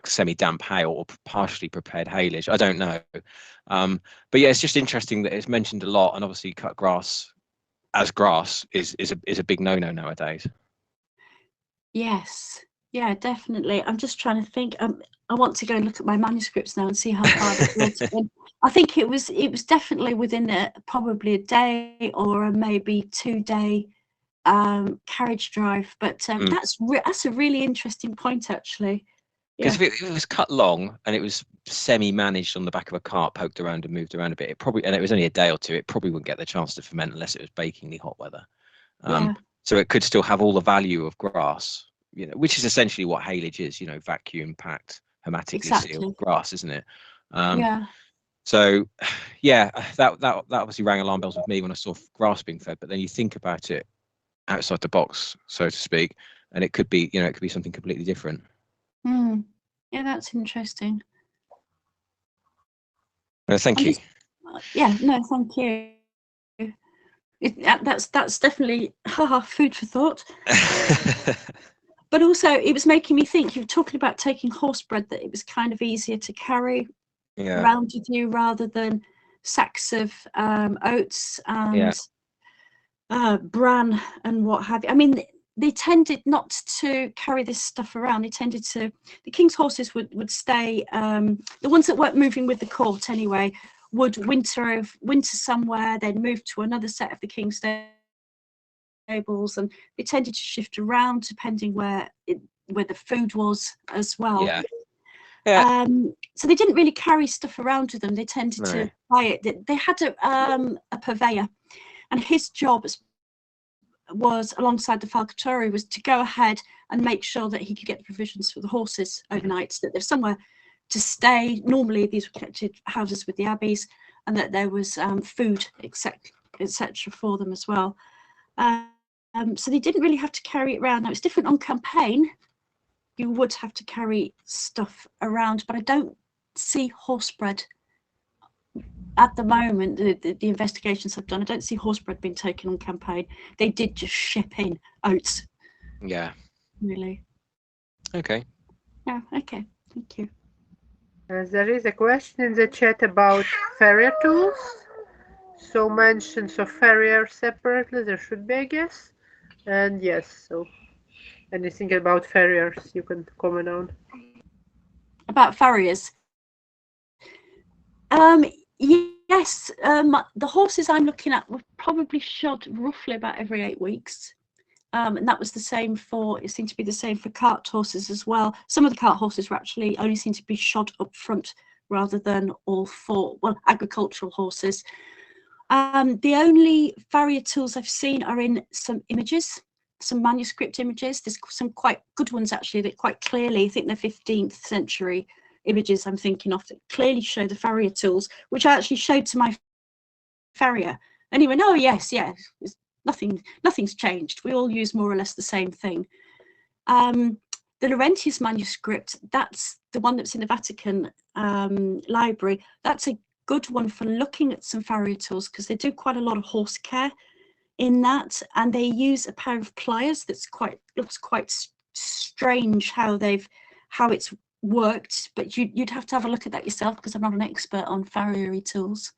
Speaker 6: semi-damp hay or partially prepared haylage. I don't know, but yeah, it's just interesting that it's mentioned a lot. And obviously, cut grass as grass is a big no-no nowadays.
Speaker 2: Yes, yeah, definitely. I'm just trying to think. I want to go and look at my manuscripts now and see how far it was. I think it was definitely within probably a day or maybe 2-day carriage drive. But that's a really interesting point, actually.
Speaker 6: Because if it was cut long and it was semi-managed on the back of a cart, poked around and moved around a bit, and it was only a day or two, it probably wouldn't get the chance to ferment unless it was bakingly hot weather. So it could still have all the value of grass, which is essentially what haylage is, vacuum packed, hermetically sealed grass, isn't it? So yeah, that obviously rang alarm bells with me when I saw grass being fed. But then you think about it outside the box, so to speak, and it could be something completely different.
Speaker 2: Yeah, that's interesting.
Speaker 6: Thank you.
Speaker 2: Thank you. That's definitely food for thought. But also, it was making me think. You were talking about taking horse bread, that it was kind of easier to carry around with you rather than sacks of oats and bran and what have you. I mean, they tended not to carry this stuff around. The king's horses would stay, the ones that weren't moving with the court anyway, would winter somewhere, then move to another set of the king's stables, and they tended to shift around depending where the food was as well. So they didn't really carry stuff around with them. They tended to buy it. They had a purveyor, and his job was, alongside the falcatori, was to go ahead and make sure that he could get the provisions for the horses overnight, so that there's somewhere to stay. Normally these were kept in houses with the abbeys, and that there was food, etc. for them as well. So they didn't really have to carry it around. Now, it's different on campaign. You would have to carry stuff around, but I don't see horse bread at the moment. The investigations I've done, I don't see horse bread being taken on campaign. They did just ship in oats.
Speaker 6: Yeah.
Speaker 2: Really.
Speaker 6: Okay.
Speaker 2: Yeah. Okay. Thank you.
Speaker 1: There is a question in the chat about farrier tools. So mentions of farrier separately, there should be, I guess. And yes, so anything about farriers you can comment on?
Speaker 2: About farriers. Yes, the horses I'm looking at were probably shod roughly about every 8 weeks. And that was the same it seemed to be the same for cart horses as well. Some of the cart horses were actually only seemed to be shod up front rather than all four, agricultural horses. The only farrier tools I've seen are in some images, some manuscript images. There's some quite good ones actually that quite clearly, I think they're 15th century images I'm thinking of, that clearly show the farrier tools, which I actually showed to my farrier. And he went, oh yes, nothing's changed. We all use more or less the same thing. The Laurentius manuscript, that's the one that's in the Vatican library. That's a good one for looking at some farrier tools, because they do quite a lot of horse care in that, and they use a pair of pliers that's looks quite strange how it's worked, but you'd have to have a look at that yourself, because I'm not an expert on farriery tools.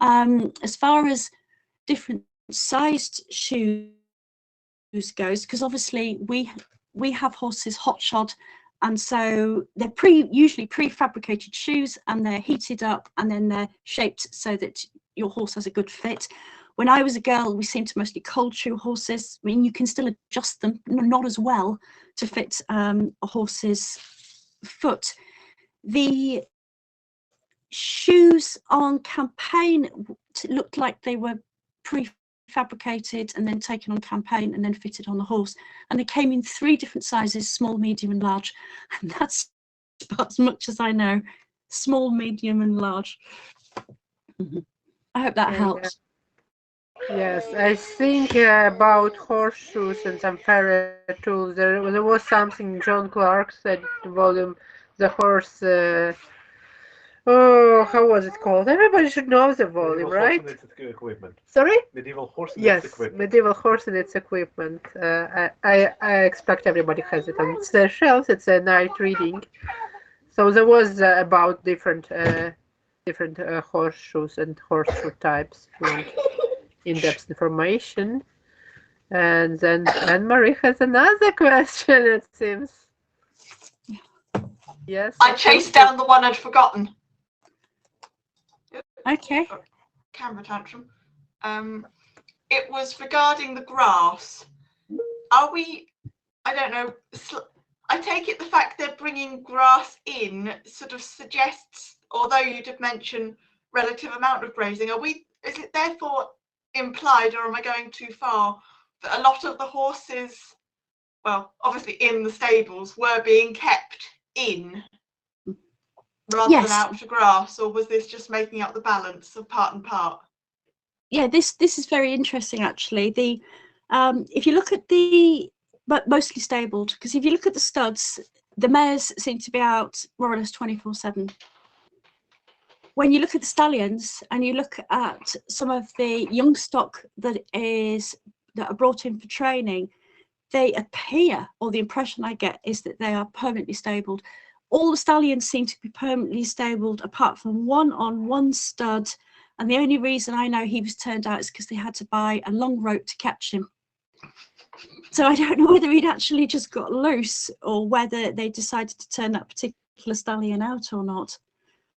Speaker 2: As far as different sized shoes goes, because obviously we have horses hot shod, and so they're usually prefabricated shoes, and they're heated up and then they're shaped so that your horse has a good fit. When I was a girl, we seemed to mostly cold shoe horses. I mean, you can still adjust them, not as well, to fit a horse's foot. The shoes on campaign looked like they were prefabricated and then taken on campaign and then fitted on the horse, and they came in 3 different sizes: small, medium and large, and that's about as much as I know. Small, medium and large. I hope that helps.
Speaker 1: Yes, I think about horseshoes and some farrier tools. There was something John Clark said, volume the horse. Oh, how was it called? Everybody should know the volume, right?
Speaker 7: Equipment.
Speaker 1: Sorry?
Speaker 7: Medieval horse and
Speaker 1: Yes,
Speaker 7: its equipment.
Speaker 1: medieval horse and its equipment. I expect everybody has it on the shelves. It's a night reading. So there was about different horseshoes and horseshoe types. If you want in-depth information. And then Anne-Marie has another question, it seems. Yes.
Speaker 4: I chased down the one I'd forgotten.
Speaker 2: Okay.
Speaker 4: Camera tantrum. It was regarding the grass. Are we, I don't know, I take it the fact they're bringing grass in sort of suggests, although you did mention relative amount of grazing, is it therefore implied, or am I going too far, that a lot of the horses, well, obviously in the stables, were being kept in rather than out to grass, or was this just making up the balance of part and part?
Speaker 2: Yeah, this is very interesting actually. The if you look at but mostly stabled, because if you look at the studs, the mares seem to be out more or less 24/7. When you look at the stallions and you look at some of the young stock that are brought in for training, they appear, or the impression I get is that they are permanently stabled. All the stallions seem to be permanently stabled apart from one stud, and the only reason I know he was turned out is because they had to buy a long rope to catch him. So I don't know whether he'd actually just got loose or whether they decided to turn that particular stallion out or not.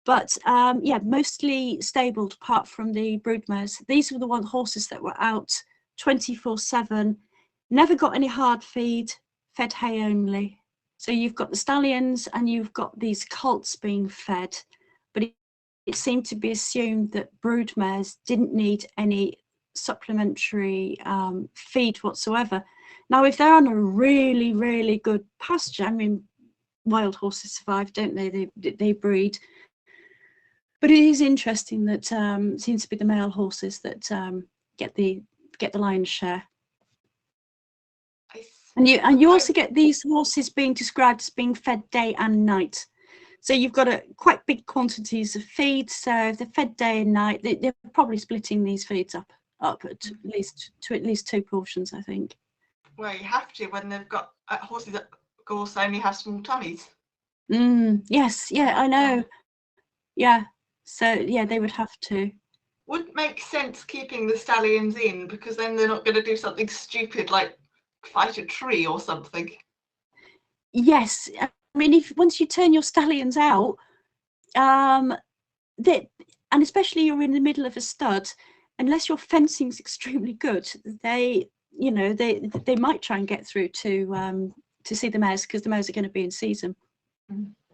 Speaker 2: But yeah, mostly stabled apart from the brood mares. These were the horses that were out 24/7, never got any hard feed, fed hay only. So you've got the stallions and you've got these colts being fed, but it seemed to be assumed that brood mares didn't need any supplementary feed whatsoever. Now, if they're on a really, really good pasture, I mean, wild horses survive, don't they? They breed. But it is interesting that it seems to be the male horses that get the lion's share. And you also get these horses being described as being fed day and night. So you've got quite big quantities of feed. So if they're fed day and night, they're probably splitting these feeds up at least two portions, I think.
Speaker 4: Well, you have to when they've got horses that also only have small tummies.
Speaker 2: Yes, yeah, I know. Yeah, so yeah, they would have to.
Speaker 4: Would make sense keeping the stallions in, because then they're not going to do something stupid like fight a tree or something.
Speaker 2: Yes, I mean, once you turn your stallions out, and especially you're in the middle of a stud, unless your fencing's extremely good, they might try and get through to see the mares, because the mares are going to be in season.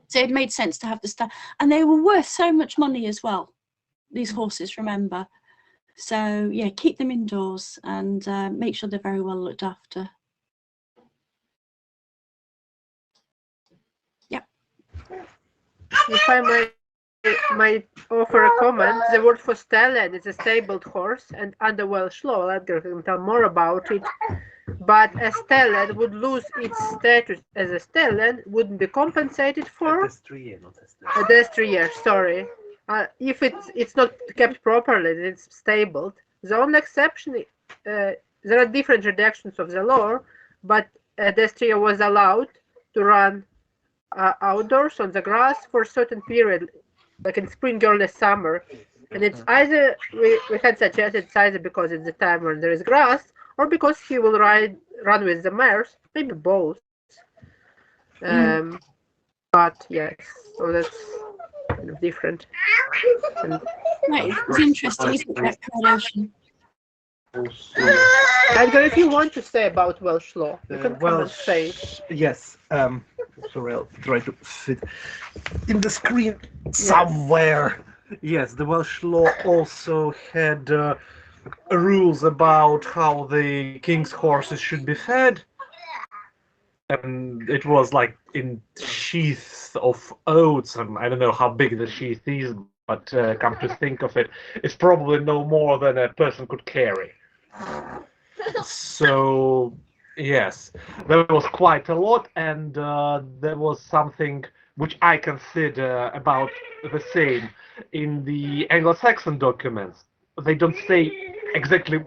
Speaker 2: So it made sense to have the stud, and they were worth so much money as well, these horses, remember. So yeah, keep them indoors and make sure they're very well looked after.
Speaker 1: If I might offer a comment, the word for stallion is a stabled horse, and under Welsh law, Edgar can tell more about it, but a stallion would lose its status as a stallion, wouldn't be compensated for.
Speaker 7: A destrier, not a stallion.
Speaker 1: A destrier, sorry. If it's not kept properly, it's stabled. The only exception, there are different redactions of the law, but a destrier was allowed to run outdoors on the grass for a certain period, like in spring, early summer. And it's either, we had suggested it's either because it's the time when there is grass, or because he will run with the mares, maybe both. But yes, so that's kind of different.
Speaker 2: Right, it's interesting, isn't that correlation?
Speaker 1: Edgar, if you want to say about Welsh law, you can come and say.
Speaker 7: Yes. Sorry, I'll try to fit in the screen somewhere. Yes, the Welsh law also had rules about how the king's horses should be fed. And it was like in sheaths of oats, and I don't know how big the sheath is, but come to think of it, it's probably no more than a person could carry. So yes, there was quite a lot, and there was something which I consider about the same in the Anglo-Saxon documents. They don't say exactly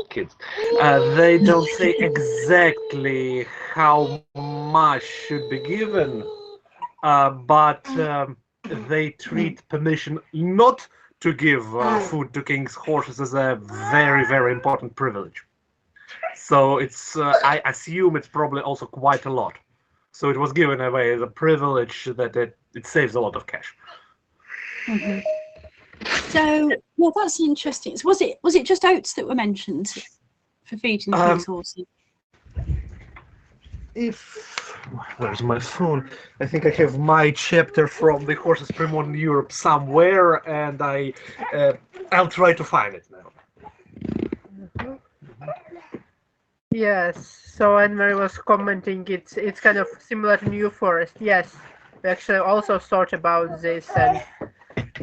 Speaker 7: kids. They don't say exactly how much should be given, but they treat permission not to give food to king's horses as a very, very important privilege. So it's, I assume it's probably also quite a lot. So it was given away as a privilege that it saves a lot of cash.
Speaker 2: Mhm. So, well, that's interesting. So was it just oats that were mentioned for feeding these horses?
Speaker 7: Where's my phone? I think I have my chapter from the Horses Pre-Modern Europe somewhere, and I'll try to find it now.
Speaker 1: Yes, so Anne-Marie was commenting it's kind of similar to New Forest. Yes, we actually also thought about this, and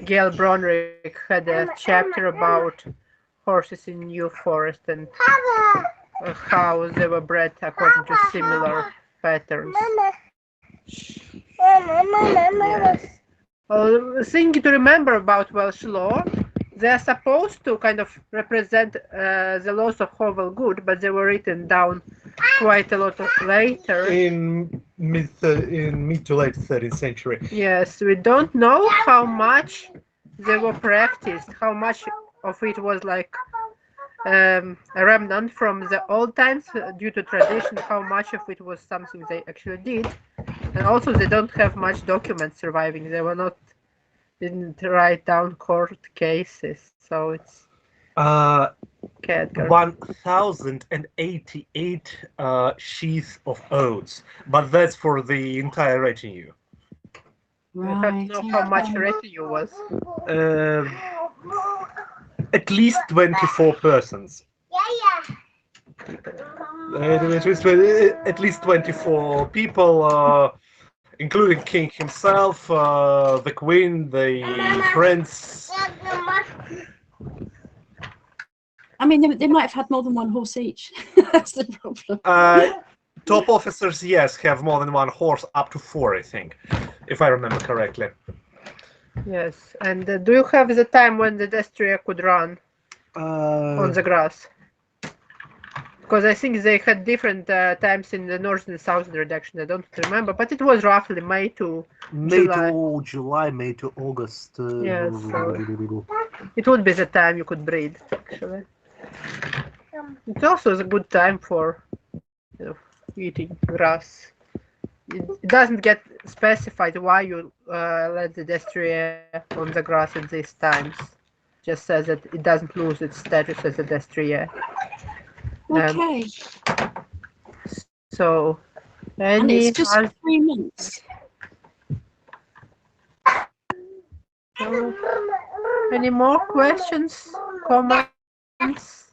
Speaker 1: Gail Bronrick had a chapter about horses in New Forest and how they were bred according to similar patterns. Yes. Well, thing to remember about Welsh law, they are supposed to kind of represent the laws of Howell Good, but they were written down quite a lot later.
Speaker 7: In mid to late 13th century.
Speaker 1: Yes, we don't know how much they were practiced, how much of it was like a remnant from the old times due to tradition, how much of it was something they actually did. And also they don't have much documents surviving. They didn't write down court cases, so it's
Speaker 7: 1088 sheaths of oats, but that's for the entire retinue.
Speaker 1: We have to know how much retinue was.
Speaker 7: At least 24 persons. At least 24 people, including King himself, the Queen, the Prince.
Speaker 2: I mean, they might have had more than one horse each. That's the problem.
Speaker 7: Top officers, yes, have more than one horse, up to 4, I think, if I remember correctly.
Speaker 1: Yes, and do you have the time when the destrier could run on the grass? Because I think they had different times in the northern and southern reduction. I don't remember, but it was roughly May to
Speaker 7: July, May to August.
Speaker 1: Yes, so it would be the time you could breed, actually. It's also a good time for eating grass. It doesn't get specified why you let the destrier on the grass at these times. Just says that it doesn't lose its status as a destrier.
Speaker 2: Okay.
Speaker 1: So,
Speaker 2: And it's just 3 months.
Speaker 1: Any more questions, comments,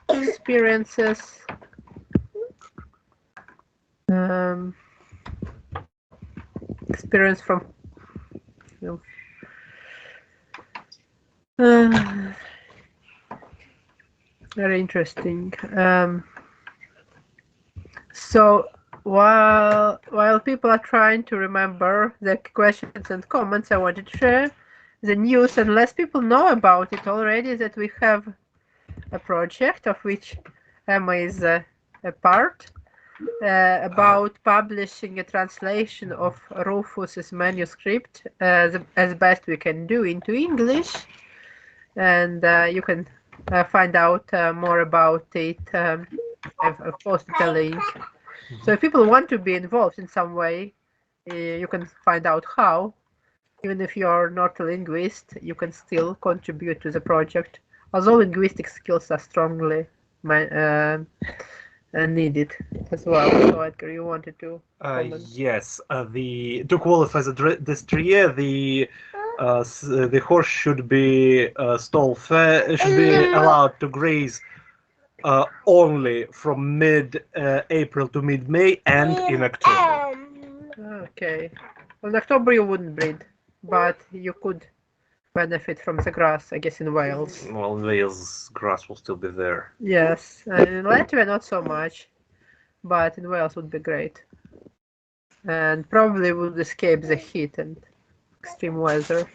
Speaker 1: experiences? Experience from very interesting. So while people are trying to remember the questions and comments, I wanted to share the news, unless people know about it already, that we have a project of which Emma is a part, about publishing a translation of Rufus's manuscript as best we can do into English, and you can find out more about it. I've posted a link. So if people want to be involved in some way, you can find out how. Even if you're not a linguist, you can still contribute to the project, although linguistic skills are strongly needed as well. So Edgar, you wanted to comment?
Speaker 7: Yes, to qualify as a destrier, the horse should be should be allowed to graze only from mid-April to mid-May and in October.
Speaker 1: Okay. Well, in October you wouldn't breed, but you could benefit from the grass, I guess, in Wales.
Speaker 7: Well, in Wales, grass will still be there.
Speaker 1: Yes, and in Latvia not so much. but in Wales would be great. And probably would escape the heat and extreme weather.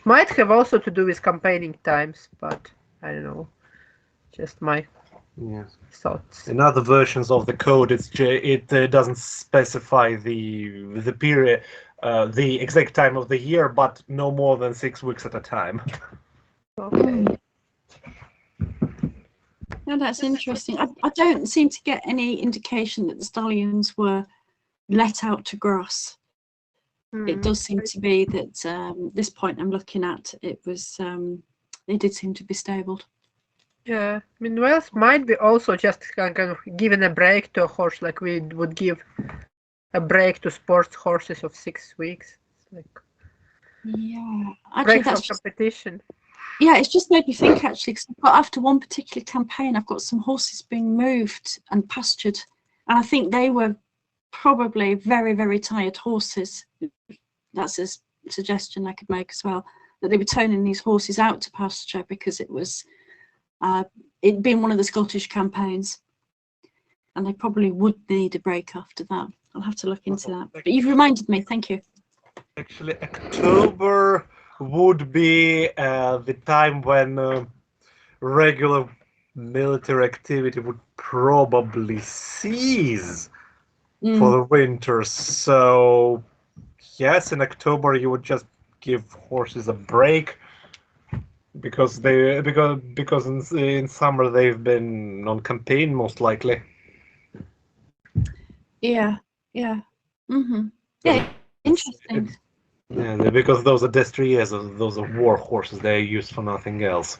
Speaker 1: Might have also to do with campaigning times, but I don't know. Just my
Speaker 7: Yes.
Speaker 1: thoughts.
Speaker 7: In other versions of the code, it doesn't specify the period, the exact time of the year, but no more than 6 weeks at a time.
Speaker 1: Okay.
Speaker 2: No, that's interesting. I don't seem to get any indication that the stallions were let out to grass. It does seem to be that this point I'm looking at, it was they did seem to be stabled.
Speaker 1: Yeah, I mean, Wales might be also just kind of giving a break to a horse, like we would give a break to sports horses of 6 weeks. It's like
Speaker 2: Yeah, actually,
Speaker 1: break from
Speaker 2: that's just,
Speaker 1: competition.
Speaker 2: yeah, it's just made me think actually, because I've got, after one particular campaign, I've got some horses being moved and pastured, and I think they were probably very, very tired horses. That's a suggestion I could make as well, that they were turning these horses out to pasture because it was it'd been one of the Scottish campaigns, and they probably would need a break after that. I'll have to look into that. But you've reminded me, thank you.
Speaker 7: Actually, October would be the time when regular military activity would probably cease for the winter. So, yes, in October you would just give horses a break because in summer they've been on campaign most likely.
Speaker 2: Yeah, yeah. Yeah, interesting.
Speaker 7: Yeah, because those are destriers, those are war horses. They're used for nothing else.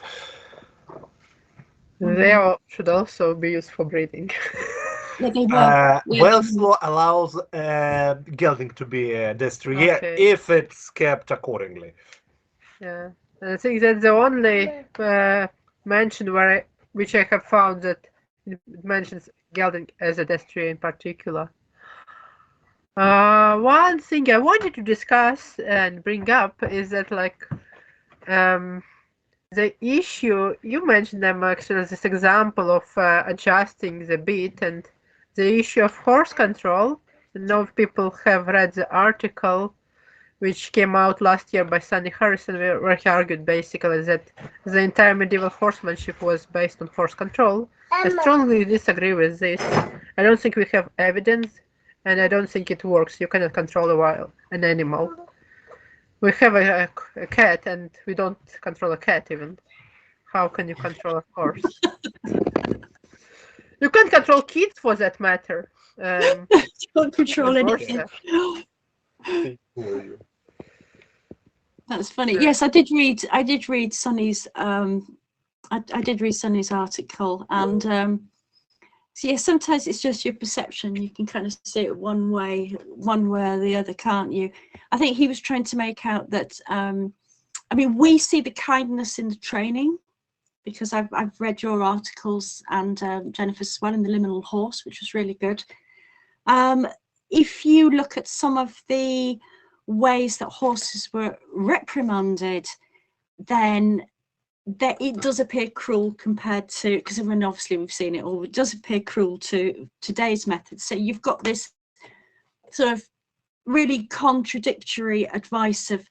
Speaker 1: They should also be used for breeding.
Speaker 2: Yeah, they were.
Speaker 7: Welsh law allows gelding to be a destrier if it's kept accordingly.
Speaker 1: Yeah, and I think that's the only mention which I have found that it mentions gelding as a destrier in particular. One thing I wanted to discuss and bring up is that, like, the issue you mentioned, Emma, actually, as this example of adjusting the bit and the issue of horse control. I know if people have read the article which came out last year by Sonny Harrison, where he argued basically that the entire medieval horsemanship was based on horse control. I strongly disagree with this. I don't think we have evidence, and I don't think it works. You cannot control an animal. We have a cat, and we don't control a cat even. How can you control a horse? You can't control kids for that matter.
Speaker 2: Don't control anything. That's funny. Yes, I did read Sonny's I did read Sonny's article, and so yeah, sometimes it's just your perception. You can kind of see it one way or the other, can't you? I think he was trying to make out that I mean, we see the kindness in the training, because I've read your articles and Jennifer's as well in the Liminal Horse, which was really good. If you look at some of the ways that horses were reprimanded, then it does appear cruel compared to, because when obviously we've seen it all, it does appear cruel to today's methods. So you've got this sort of really contradictory advice of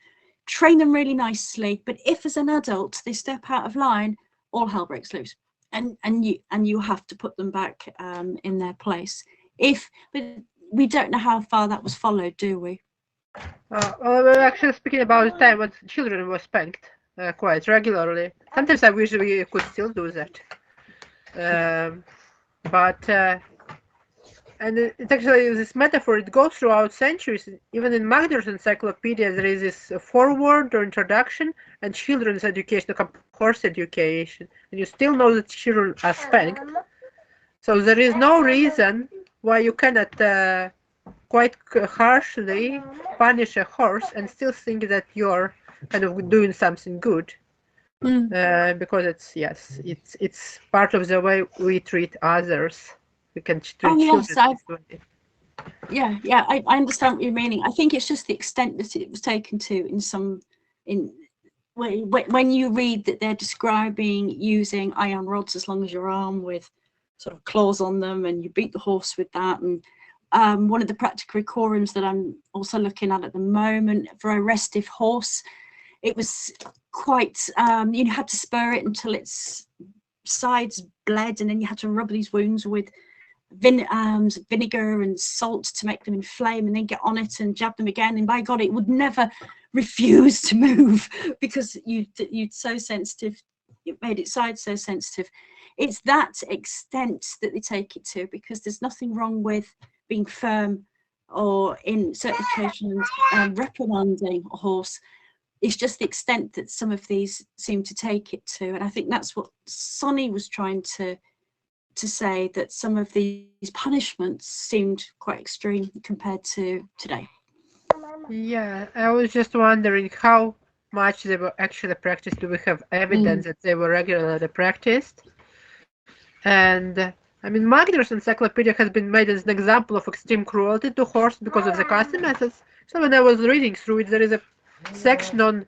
Speaker 2: train them really nicely, but if as an adult they step out of line, all hell breaks loose, and you have to put them back in their place. But we don't know how far that was followed, do we?
Speaker 1: Well, actually, speaking about the time when children were spanked quite regularly, sometimes I wish we could still do that. And it's actually this metaphor, it goes throughout centuries. Even in Magner's encyclopedia, there is this foreword or introduction, and children's education, horse education, and you still know that children are spanked. So there is no reason why you cannot quite harshly punish a horse and still think that you're kind of doing something good. Because it's part of the way we treat others. We can treat children this way.
Speaker 2: Yeah, I understand what you're meaning. I think it's just the extent that it was taken to when you read that they're describing using iron rods as long as your arm with sort of claws on them, and you beat the horse with that. And one of the practical decorums that I'm also looking at the moment for a restive horse, it was quite, you had to spur it until its sides bled, and then you had to rub these wounds with vinegar and salt to make them inflame, and then get on it and jab them again, and by God, it would never refuse to move because you'd so sensitive, it made its side so sensitive. It's that extent that they take it to, because there's nothing wrong with being firm or in certain occasions reprimanding a horse. It's just the extent that some of these seem to take it to, and I think that's what Sonny was trying to say, that some of these punishments seemed quite extreme compared to today.
Speaker 1: Yeah, I was just wondering how much they were actually practiced. Do we have evidence that they were regularly practiced? And I mean, Magner's encyclopedia has been made as an example of extreme cruelty to horse because of the casting methods. So when I was reading through it, there is a section on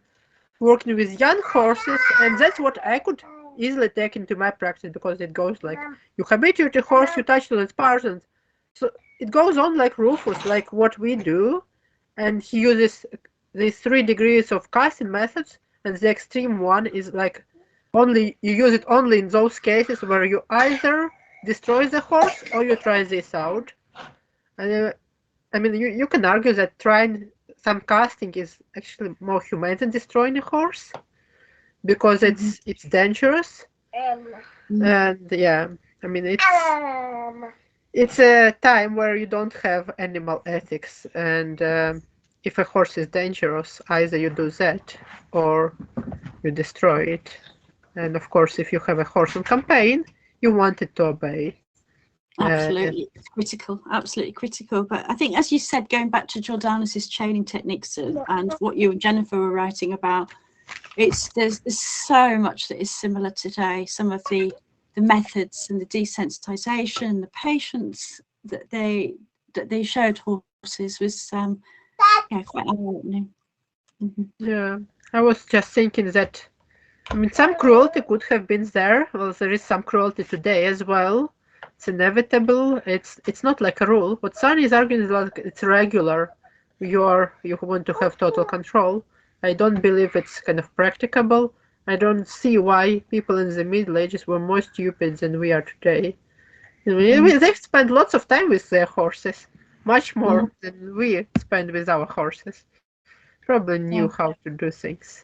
Speaker 1: working with young horses, and that's what I could easily take into my practice, because it goes like, you habituate a horse, you touch on its parts, and so it goes on like Rufus, like what we do, and he uses these 3 degrees of casting methods, and the extreme one is like only you use it only in those cases where you either destroy the horse or you try this out. And I mean, you can argue that trying some casting is actually more humane than destroying a horse, because it's dangerous. And yeah, I mean, it's a time where you don't have animal ethics, and if a horse is dangerous, either you do that or you destroy it. And of course, if you have a horse on campaign, you want it to obey.
Speaker 2: Absolutely, it's critical, absolutely critical. But I think, as you said, going back to Jordanus's training techniques and what you and Jennifer were writing about, there's so much that is similar today. Some of the methods and the desensitization, the patience that they showed horses was quite eye-opening.
Speaker 1: Yeah, I was just thinking that, I mean, some cruelty could have been there. Well, there is some cruelty today as well. It's inevitable. It's not like a rule. What Sunny is arguing is like it's regular. You want to have total control. I don't believe it's kind of practicable. I don't see why people in the Middle Ages were more stupid than we are today. They've spent lots of time with their horses, much more than we spend with our horses. Probably knew how to do things.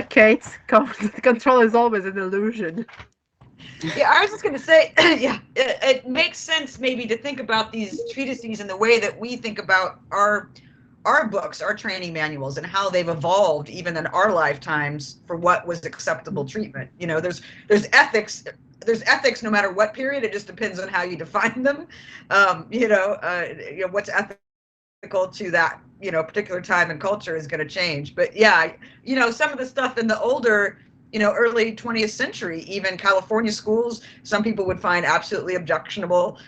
Speaker 1: Kate, control is always an illusion.
Speaker 5: Yeah, I was just going to say, it makes sense maybe to think about these treatises in the way that we think about our books, our training manuals, and how they've evolved even in our lifetimes for what was acceptable treatment. You know, there's ethics. There's ethics no matter what period. It just depends on how you define them. What's ethical to that particular time and culture is going to change. But yeah, some of the stuff in the older, early 20th century, even California schools, some people would find absolutely objectionable.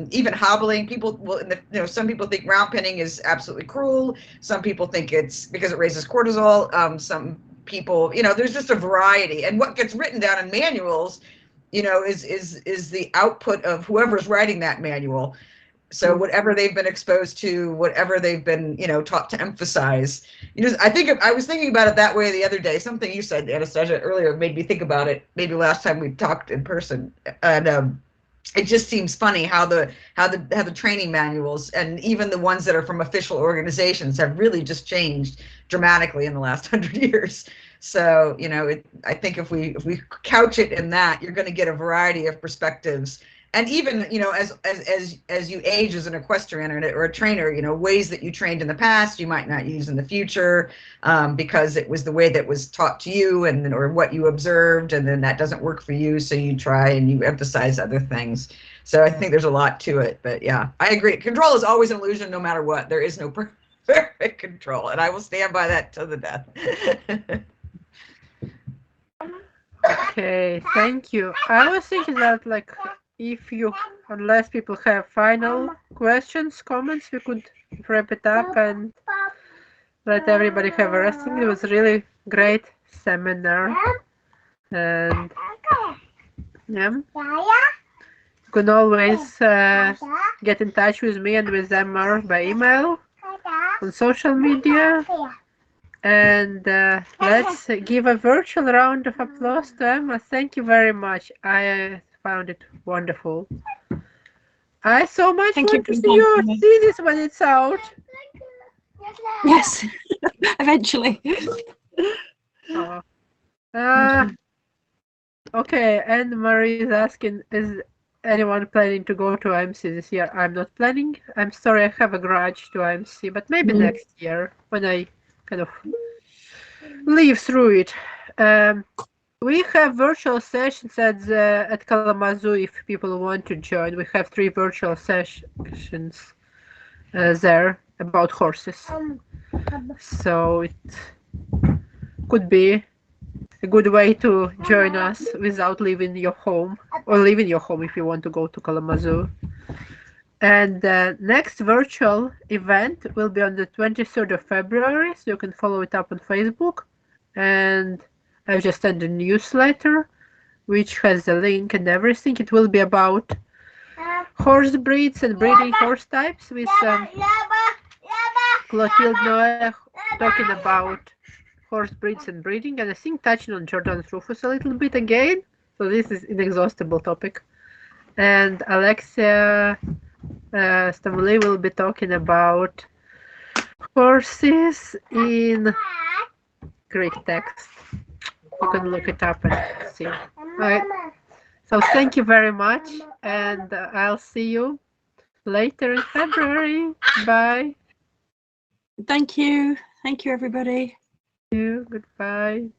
Speaker 5: Even hobbling, people will, some people think round pinning is absolutely cruel. Some people think it's because it raises cortisol. Some people, there's just a variety. And what gets written down in manuals, is the output of whoever's writing that manual. So whatever they've been exposed to, whatever they've been, taught to emphasize. I was thinking about it that way the other day. Something you said, Anastasia, earlier made me think about it. Maybe last time we talked in person, and it just seems funny how the training manuals and even the ones that are from official organizations have really just changed dramatically in the last 100 years. So I think if we couch it in that, you're going to get a variety of perspectives. And even, as you age as an equestrian or a trainer, ways that you trained in the past, you might not use in the future, because it was the way that was taught to you or what you observed, and then that doesn't work for you. So you try and you emphasize other things. So I think there's a lot to it. But yeah, I agree. Control is always an illusion no matter what. There is no perfect control. And I will stand by that to the death.
Speaker 1: Okay, thank you. I was thinking that, unless people have final questions, comments, we could wrap it up and let everybody have a resting. It was a really great seminar. And yeah, you can always get in touch with me and with Emma by email, on social media. And let's give a virtual round of applause to Emma. Thank you very much. I found it wonderful. I so much
Speaker 2: Thank you
Speaker 1: want to
Speaker 2: for
Speaker 1: see you
Speaker 2: inviting me.
Speaker 1: see this when it's out.
Speaker 2: Yes, eventually.
Speaker 1: Oh. Okay, and Marie is asking, is anyone planning to go to IMC this year? I'm not planning. I'm sorry, I have a grudge to IMC, but maybe next year when I kind of live through it. We have virtual sessions at Kalamazoo if people want to join. We have 3 virtual sessions there about horses. So it could be a good way to join us without leaving your home, or leaving your home if you want to go to Kalamazoo. And the next virtual event will be on the 23rd of February, so you can follow it up on Facebook. And I've just sent a newsletter which has the link and everything. It will be about horse breeds and breeding horse types with Clotilde Noé talking about horse breeds and breeding, and I think touching on Jordan's Rufus a little bit again. So this is an inexhaustible topic. And Alexia Stamoulis will be talking about horses in Greek text. You can look it up and see. Right. So thank you very much, and I'll see you later in February. Bye.
Speaker 2: Thank you. Thank you, everybody.
Speaker 1: Thank you. Goodbye.